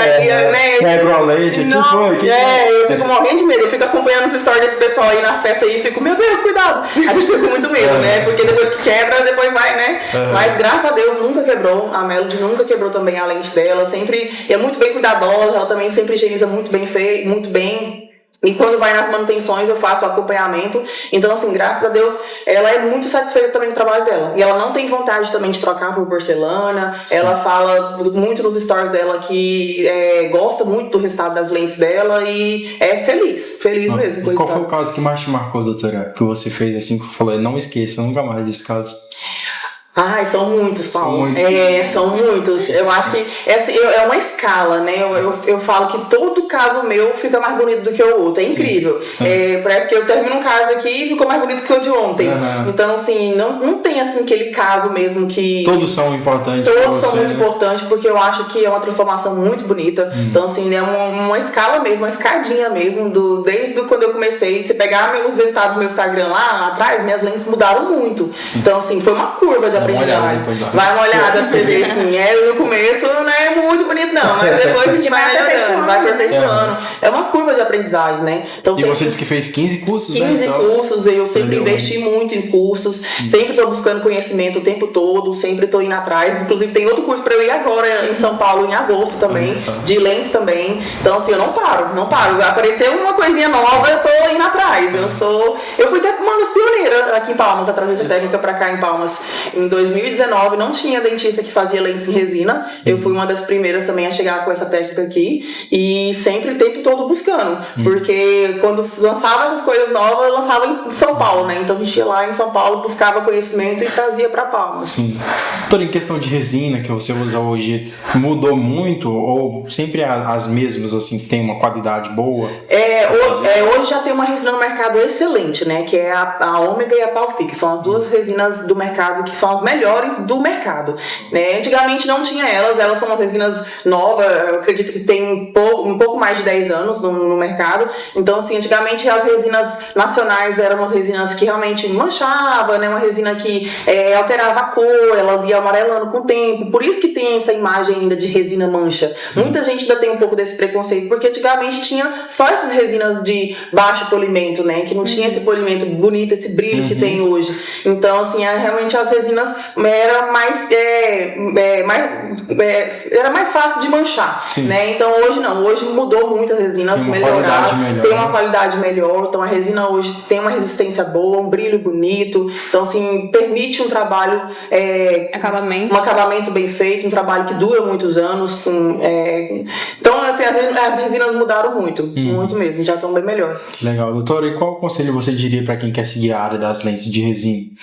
né? Quebra a lente, eu fico morrendo de medo, eu fico acompanhando os stories desse pessoal aí na festa aí e fico, meu Deus, cuidado. A gente fica com muito medo, né? Porque depois que quebra, depois vai, né? Mas graças a Deus nunca quebrou, a Melody nunca quebrou também a lente dela, sempre é muito bem cuidadosa, ela também sempre higieniza muito bem. E quando vai nas manutenções eu faço o acompanhamento. Então, assim, graças a Deus, ela é muito satisfeita também com o trabalho dela. E ela não tem vontade também de trocar por porcelana. Sim. Ela fala muito nos stories dela que gosta muito do resultado das lentes dela e é feliz mesmo. E qual foi o caso que mais te marcou, doutora? Que você fez assim, que falou, não esqueça nunca mais desse caso? São muitos, Paulo. São muitos. Eu acho que é uma escala, né? Eu falo que todo caso meu fica mais bonito do que o outro. É incrível. Parece que eu termino um caso aqui e ficou mais bonito que o de ontem. Então, assim, não tem assim aquele caso mesmo que... Todos são importantes. Todos são muito importantes, porque eu acho que é uma transformação muito bonita. Então, assim, é uma escala mesmo, uma escadinha mesmo, desde quando eu comecei. Se pegar os resultados do meu Instagram lá atrás, minhas lentes mudaram muito. Sim. Então, assim, foi uma curva de aprendizagem. Vai uma olhada pra você ver, assim. No começo não é muito bonito, não, mas depois a gente vai melhorando, vai aperfeiçoando. É uma curva de aprendizagem, né? Então, e você disse que fez 15 cursos, 15 cursos, eu sempre investi muito em cursos, sempre estou buscando conhecimento o tempo todo, sempre estou indo atrás. Inclusive, tem outro curso para eu ir agora em São Paulo, em agosto também, de lentes também. Então, assim, eu não paro. Apareceu uma coisinha nova, eu tô indo atrás. Eu fui até uma das pioneiras aqui em Palmas, a trazer essa técnica para cá em Palmas. Em 2019 não tinha dentista que fazia lentes em resina. Eu fui uma das primeiras também a chegar com essa técnica aqui e sempre o tempo todo buscando, porque quando lançava essas coisas novas, eu lançava em São Paulo, né? Então a gente ia lá em São Paulo, buscava conhecimento e trazia para Palmas. Sim. Doutora, em questão de resina que você usa hoje, mudou muito ou sempre as mesmas, assim, que tem uma qualidade boa? Hoje já tem uma resina no mercado excelente, né? Que é a Ômega e a Palfic, são as duas resinas do mercado que são as melhores do mercado, né? Antigamente não tinha elas são umas resinas novas, eu acredito que tem um pouco mais de 10 anos no mercado. Então, assim, antigamente as resinas nacionais eram umas resinas que realmente manchavam, né? Uma resina que alterava a cor, elas iam amarelando com o tempo, por isso que tem essa imagem ainda de resina mancha. Muita gente ainda tem um pouco desse preconceito, porque antigamente tinha só essas resinas de baixo polimento, né? Que não tinha esse polimento bonito, esse brilho que tem hoje. Então, assim, realmente as resinas era mais fácil de manchar, né? Então hoje não, hoje mudou muito as resinas, melhoraram, tem uma qualidade melhor, então a resina hoje tem uma resistência boa, um brilho bonito, então assim, permite um trabalho, um acabamento bem feito, um trabalho que dura muitos anos, então assim, as resinas mudaram muito mesmo, já estão bem melhor. Legal, doutora, e qual conselho você diria para quem quer seguir a área das lentes de resina?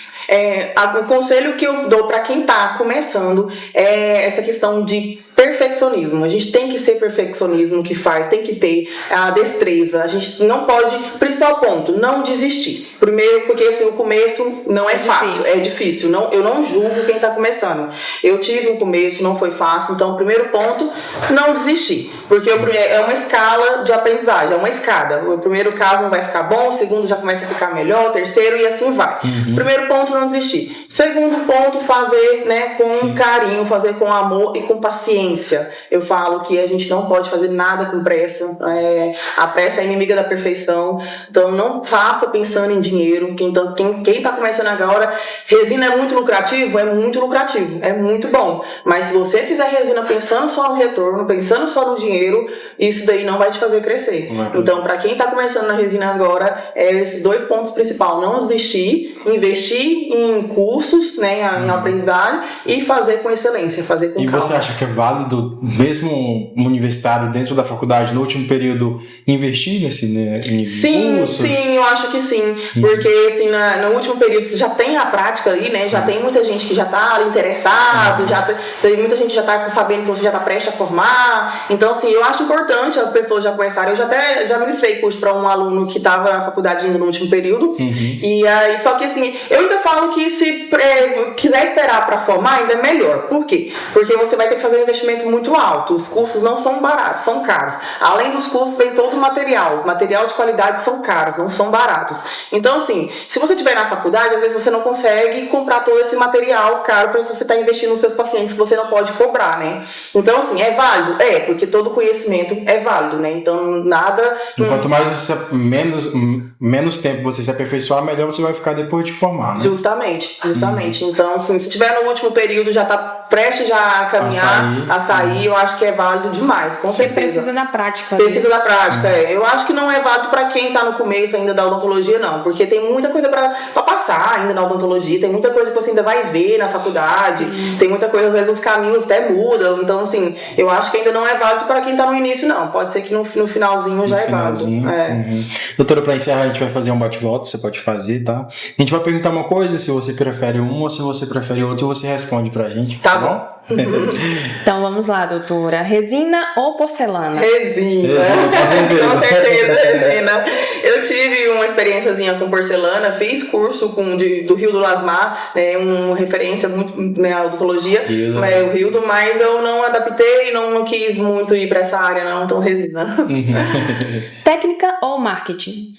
O conselho que eu dou para quem está começando é essa questão de perfeccionismo. A gente tem que ser perfeccionismo no que faz, tem que ter a destreza. A gente não pode, principal ponto, não desistir. Primeiro, porque assim, o começo não é fácil, é difícil. Eu não julgo quem está começando. Eu tive um começo, não foi fácil. Então, o primeiro ponto, não desistir. Porque é uma escala de aprendizagem, é uma escada. O primeiro caso não vai ficar bom, o segundo já começa a ficar melhor, o terceiro e assim vai. Primeiro ponto, não desistir. Segundo um ponto, fazer, né, com Sim. carinho, fazer com amor e com paciência. Eu falo que a gente não pode fazer nada com pressa. A pressa é inimiga da perfeição. Então não faça pensando em dinheiro. Quem tá começando agora, resina é muito lucrativo, é muito bom. Mas se você fizer resina pensando só no retorno, pensando só no dinheiro, isso daí não vai te fazer crescer. Então, para quem tá começando na resina agora, esses 2 pontos principais: não desistir, investir em cursos, né, em aprendizagem, e fazer com excelência, fazer com calma. E você acha que é válido, mesmo um universitário dentro da faculdade, no último período, investir em cursos? Sim, eu acho que sim. Porque assim, no último período você já tem a prática ali, né? Sim. Já tem muita gente que já tá ali interessado, muita gente já tá sabendo que você já tá prestes a formar. Então, assim, eu acho importante as pessoas já começarem. Eu já ministrei curso para um aluno que estava na faculdade ainda no último período. E aí, só que assim, eu ainda falo que se quiser esperar para formar, ainda é melhor. Por quê? Porque você vai ter que fazer um investimento muito alto. Os cursos não são baratos, são caros. Além dos cursos, vem todo o material. Material de qualidade são caros, não são baratos. Então, assim, se você estiver na faculdade, às vezes você não consegue comprar todo esse material caro para você estar investindo nos seus pacientes que você não pode cobrar, né? Então, assim, é válido? Porque todo conhecimento é válido, né? Então, nada... Quanto mais menos tempo você se aperfeiçoar, melhor você vai ficar depois de formar, né? Justamente. Então, assim, se tiver no último período, já tá prestes já a caminhar, a sair, eu acho que é válido demais, com certeza. Precisa da prática. Precisa da prática, Eu acho que não é válido para quem tá no começo ainda da odontologia, não, porque tem muita coisa para passar ainda na odontologia, tem muita coisa que você ainda vai ver na faculdade, tem muita coisa, às vezes os caminhos até mudam, então, assim, eu acho que ainda não é válido para quem tá no início, não. Pode ser que no finalzinho já é válido. Doutora, para encerrar, a gente vai fazer um bate-volta, você pode fazer, tá? A gente vai perguntar uma coisa, se você prefere uma ou se você prefere outra, e você responde pra gente. Tá bom? Então vamos lá, doutora. Resina ou porcelana? Resina, com certeza, resina. Eu tive uma experiênciazinha com porcelana, fiz curso do Rio do Lasmar, uma referência muito na odontologia, o Rio do, mas eu não adaptei, não quis muito ir pra essa área, não, então resina. Técnica ou marketing?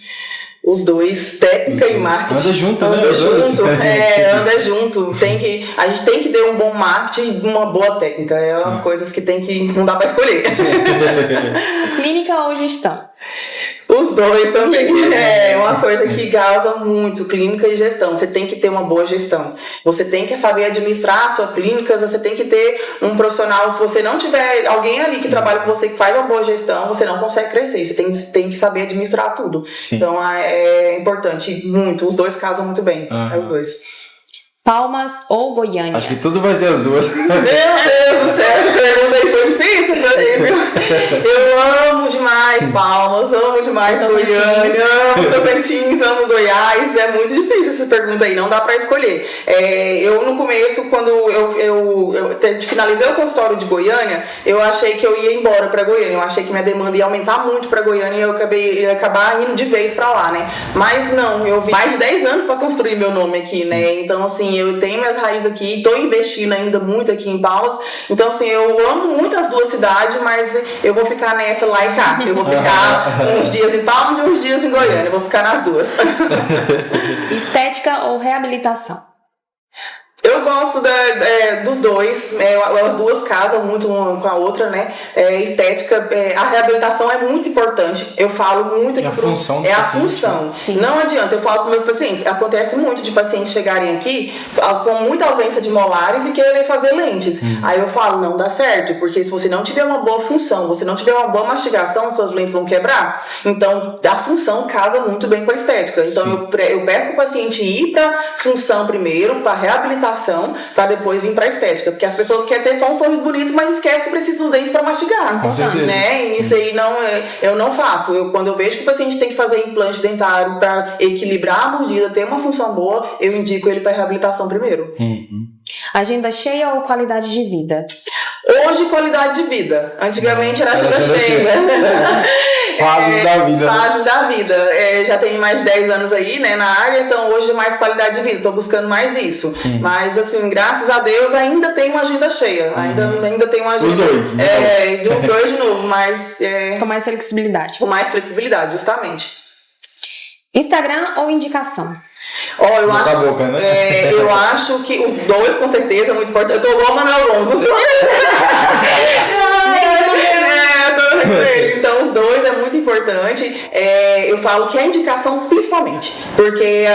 Os dois, técnica e marketing. Anda junto, né? Anda junto. A gente tem que ter um bom marketing e uma boa técnica. É umas coisas que não dá pra escolher. Clínica ou gestão? Os dois também. É uma coisa que causa muito, clínica e gestão. Você tem que ter uma boa gestão. Você tem que saber administrar a sua clínica, você tem que ter um profissional. Se você não tiver alguém ali que trabalha com você, que faz uma boa gestão, você não consegue crescer. Você tem que saber administrar tudo. Sim. Então é importante, muito. Os dois casam muito bem. Os dois. Palmas ou Goiânia? Acho que tudo vai ser as duas. Meu Deus do céu, essa pergunta aí foi difícil pra mim, viu? Eu amo demais Palmas, amo demais Goiânia, amo Tocantins, amo Goiás. É muito difícil essa pergunta aí, não dá pra escolher. Eu no começo, quando eu finalizei o consultório de Goiânia, eu achei que eu ia embora pra Goiânia. Eu achei que minha demanda ia aumentar muito pra Goiânia e eu ia acabar indo de vez pra lá, né? Mas não, eu vi mais de 10 anos pra construir meu nome aqui, né? Então, assim, eu tenho minhas raízes aqui, estou investindo ainda muito aqui em Palmas. Então, assim, eu amo muito as duas cidades, mas eu vou ficar nessa lá e cá. Eu vou ficar uns dias em Palmas e uns dias em Goiânia. Eu vou ficar nas duas. Estética ou reabilitação? Eu gosto dos dois, as duas casam muito uma com a outra, né? Estética, a reabilitação é muito importante. Eu falo muito aqui. É a função. Sim. Não adianta, eu falo com meus pacientes. Acontece muito de pacientes chegarem aqui com muita ausência de molares e quererem fazer lentes. Aí eu falo, não dá certo, porque se você não tiver uma boa função, você não tiver uma boa mastigação, suas lentes vão quebrar. Então, a função casa muito bem com a estética. Então, eu peço para o paciente ir para função primeiro, para reabilitação, para depois vir para estética, porque as pessoas querem ter só um sorriso bonito, mas esquecem que precisa dos dentes para mastigar. Com certeza. Né? E isso aí eu não faço. Quando eu vejo que o paciente tem que fazer implante dentário para equilibrar a mordida, ter uma função boa, eu indico ele para reabilitação primeiro. Agenda cheia ou qualidade de vida? Hoje, qualidade de vida. Antigamente era agenda cheia. Fases da vida. Fases da vida. Já tenho mais de 10 anos aí, né, na área, então hoje mais qualidade de vida. Estou buscando mais isso. Mas, assim, graças a Deus, ainda tem uma agenda cheia. Ainda tem uma agenda. Os dois. Os dois de novo, mas... Com mais flexibilidade. Com mais flexibilidade, justamente. Instagram ou indicação? Eu Boca a boca, né? Eu acho que os dois, com certeza, é muito importante. Eu tô igual o Manuel Gonzo. Então, os dois é muito importante. Eu falo que a indicação, principalmente, porque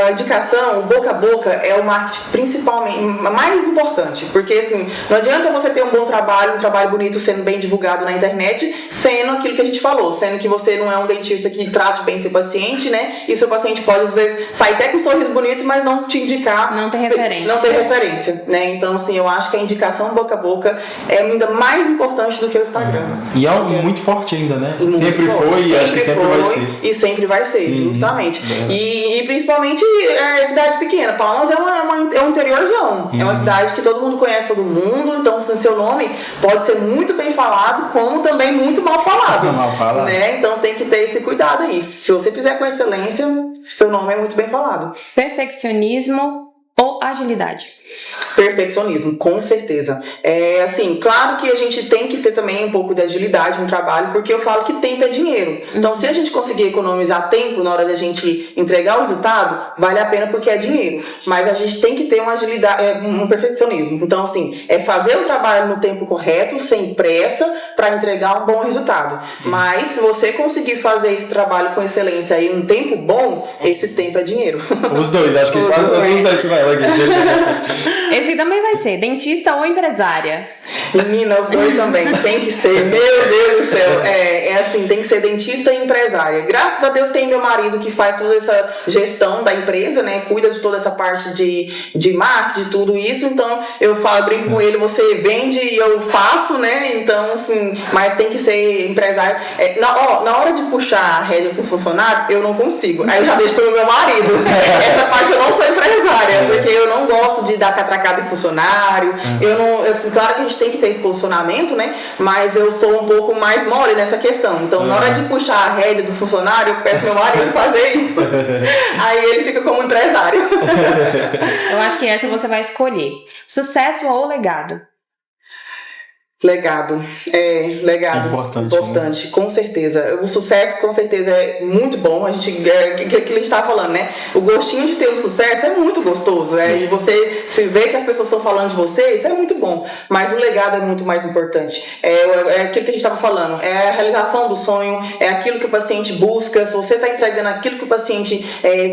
a indicação, o boca a boca, é o marketing principalmente mais importante. Porque, assim, não adianta você ter um bom trabalho, um trabalho bonito sendo bem divulgado na internet, sendo aquilo que a gente falou, sendo que você não é um dentista que trate bem seu paciente, né? E seu paciente pode, às vezes, sair até com um sorriso bonito, mas não te indicar. Não ter referência. Não ter referência, né? Então, assim, eu acho que a indicação boca a boca é ainda mais importante do que o Instagram. E é algo muito forte ainda, né? Sempre forte. foi e acho que sempre vai ser. E sempre vai ser, justamente. E principalmente cidade pequena. Palmas é um interiorzão. É uma cidade que todo mundo conhece todo mundo, então seu nome pode ser muito bem falado, como também muito mal falado. Mal falado. Né? Então tem que ter esse cuidado aí. Se você fizer com excelência, seu nome é muito bem falado. Perfeccionismo ou agilidade? Perfeccionismo, com certeza. Assim, claro que a gente tem que ter também um pouco de agilidade no trabalho, porque eu falo que tempo é dinheiro. Então, se a gente conseguir economizar tempo na hora da gente entregar o resultado, vale a pena porque é dinheiro. Mas a gente tem que ter uma agilidade, um perfeccionismo. Então, assim, fazer o trabalho no tempo correto, sem pressa, para entregar um bom resultado. Mas, se você conseguir fazer esse trabalho com excelência em um tempo bom, esse tempo é dinheiro. Os dois, acho que quase todos os dois que vai aqui. Esse também vai ser dentista ou empresária? Menina, os dois também. Tem que ser, meu Deus do céu. Assim, tem que ser dentista e empresária. Graças a Deus tem meu marido que faz toda essa gestão da empresa, né? Cuida de toda essa parte de marketing, de tudo isso. Então, eu brinco com ele, você vende e eu faço, né? Então, assim, mas tem que ser empresário. Na hora de puxar a rédea com o funcionário, eu não consigo. Aí eu já deixo pelo meu marido. Essa parte eu não sou empresária, porque eu não gosto de dar catracada em funcionário. Assim, claro que a gente tem que ter esse posicionamento, né? Mas eu sou um pouco mais mole nessa questão. Então, na hora de puxar a rédea do funcionário, eu peço meu marido fazer isso. Aí ele fica como empresário. Eu acho que essa você vai escolher. Sucesso ou legado? Legado. Legado. Importante, né? Com certeza. O sucesso, com certeza, é muito bom. Aquilo que a gente estava falando, né? O gostinho de ter um sucesso é muito gostoso. E você se vê que as pessoas estão falando de você, isso é muito bom. Mas o legado é muito mais importante. Aquilo que a gente estava falando. É a realização do sonho, é aquilo que o paciente busca. Se você está entregando aquilo que o paciente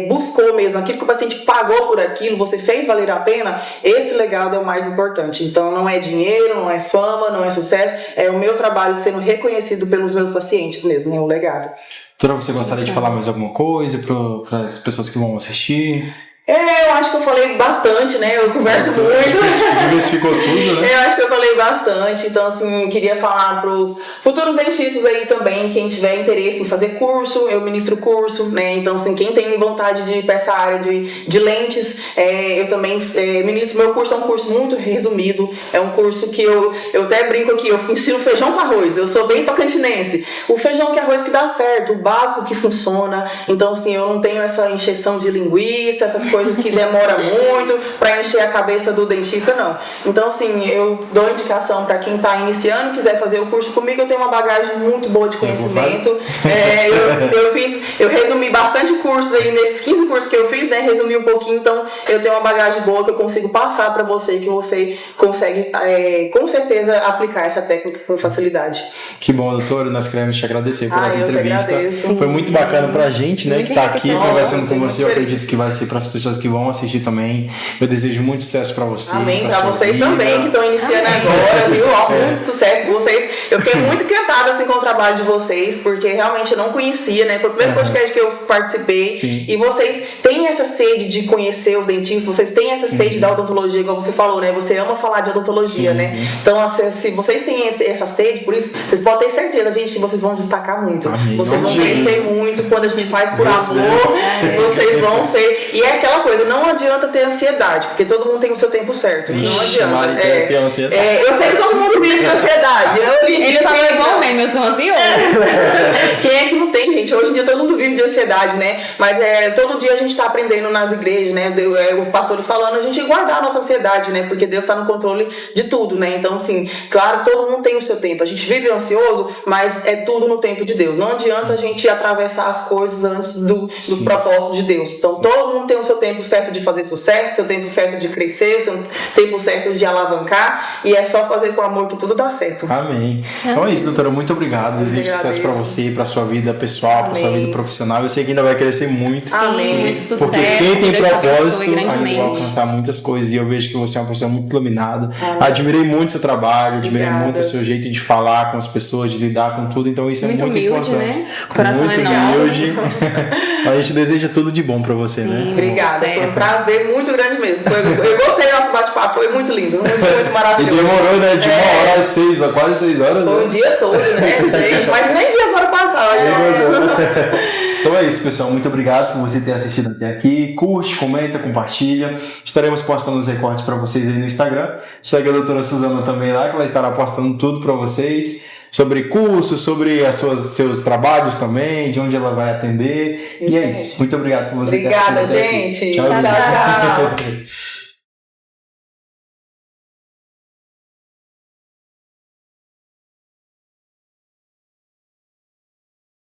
buscou mesmo, aquilo que o paciente pagou por aquilo, você fez valer a pena, esse legado é o mais importante. Então, não é dinheiro, não é fama, não é sucesso, é o meu trabalho sendo reconhecido pelos meus pacientes mesmo, é o legado. Doutora, você gostaria de falar mais alguma coisa para as pessoas que vão assistir? Eu acho que eu falei bastante, né? Eu converso muito. Diversificou tudo, né? Eu acho que eu falei bastante. Então, assim, queria falar para os futuros dentistas aí também, quem tiver interesse em fazer curso, eu ministro curso, né? Então, assim, quem tem vontade de ir para essa área de lentes, eu também ministro. Meu curso é um curso muito resumido. É um curso que eu até brinco aqui, eu ensino feijão com arroz. Eu sou bem tocantinense. O feijão com arroz que dá certo, o básico que funciona. Então, assim, eu não tenho essa encheção de linguiça, essas coisas que demora muito para encher a cabeça do dentista, não. Então, assim, eu dou indicação para quem está iniciando, quiser fazer o curso comigo, eu tenho uma bagagem muito boa de conhecimento. Eu resumi bastante cursos aí, nesses 15 cursos que eu fiz, né, resumi um pouquinho, então eu tenho uma bagagem boa que eu consigo passar para você, que você consegue, com certeza, aplicar essa técnica com facilidade. Que bom, doutora, nós queremos te agradecer por essa entrevista. Agradeço. Foi muito bacana pra gente, né, que tá aqui conversando com você. Eu acredito que vai ser para as pessoas que vão assistir também. Eu desejo muito sucesso pra você. Amém, pra vocês também que estão iniciando agora, viu? Muito sucesso com vocês. Eu fiquei muito encantada assim, com o trabalho de vocês, porque realmente eu não conhecia, né? Foi o primeiro podcast que eu participei. Sim. E vocês têm essa sede de conhecer os dentistas, vocês têm essa sede da odontologia, igual você falou, né? Você ama falar de odontologia, sim, né? Sim. Então, se vocês têm essa sede, por isso, vocês podem ter certeza, gente, que vocês vão destacar muito. Amém. Vocês vão crescer muito quando a gente faz por amor. Vocês vão ser. E é aquela coisa, não adianta ter ansiedade, porque todo mundo tem o seu tempo certo. Ixi, não adianta. Mari, tem ansiedade. Eu sei que todo mundo vive de ansiedade. Ele falou igual mesmo, eu sou ansioso. Quem é que não tem, gente? Hoje em dia todo mundo vive de ansiedade, né? Mas todo dia a gente tá aprendendo nas igrejas, né? Os pastores falando, a gente guardar a nossa ansiedade, né? Porque Deus tá no controle de tudo, né? Então, assim, claro, todo mundo tem o seu tempo. A gente vive ansioso, mas é tudo no tempo de Deus. Não adianta a gente atravessar as coisas antes dos propósitos de Deus. Então, todo mundo tem o seu tempo certo de fazer sucesso, seu tempo certo de crescer, o seu tempo certo de alavancar, e é só fazer com amor que tudo dá certo. Amém. Então é isso, doutora. Muito obrigado. Desejo sucesso para você, para sua vida pessoal, para sua vida profissional. Eu sei que ainda vai crescer muito. Amém. Muito sucesso. Porque quem tem Deus propósito abençoe ainda vai alcançar muitas coisas. E eu vejo que você é uma pessoa muito iluminada. Admirei muito seu trabalho, admirei muito o seu jeito de falar com as pessoas, de lidar com tudo. Então isso é muito humilde, importante. né? Coração muito enorme. humilde. A gente deseja tudo de bom para você, né? Obrigada, foi um prazer muito grande mesmo. Eu gostei do nosso bate-papo, foi muito lindo, muito maravilhoso. E demorou, né? De 1 hora às 6, quase 6 horas. Foi o dia todo, né, gente? Mas nem vi as horas passar. Então é isso, pessoal. Muito obrigado por você ter assistido até aqui. Curte, comenta, compartilha. Estaremos postando os recortes para vocês aí no Instagram. Segue a doutora Suzana também lá, que ela estará postando tudo para vocês. Sobre cursos, sobre seus trabalhos também, de onde ela vai atender. E é isso. Muito obrigado por você ter assistido até aqui. Obrigada, gente. Tchau, Tchau.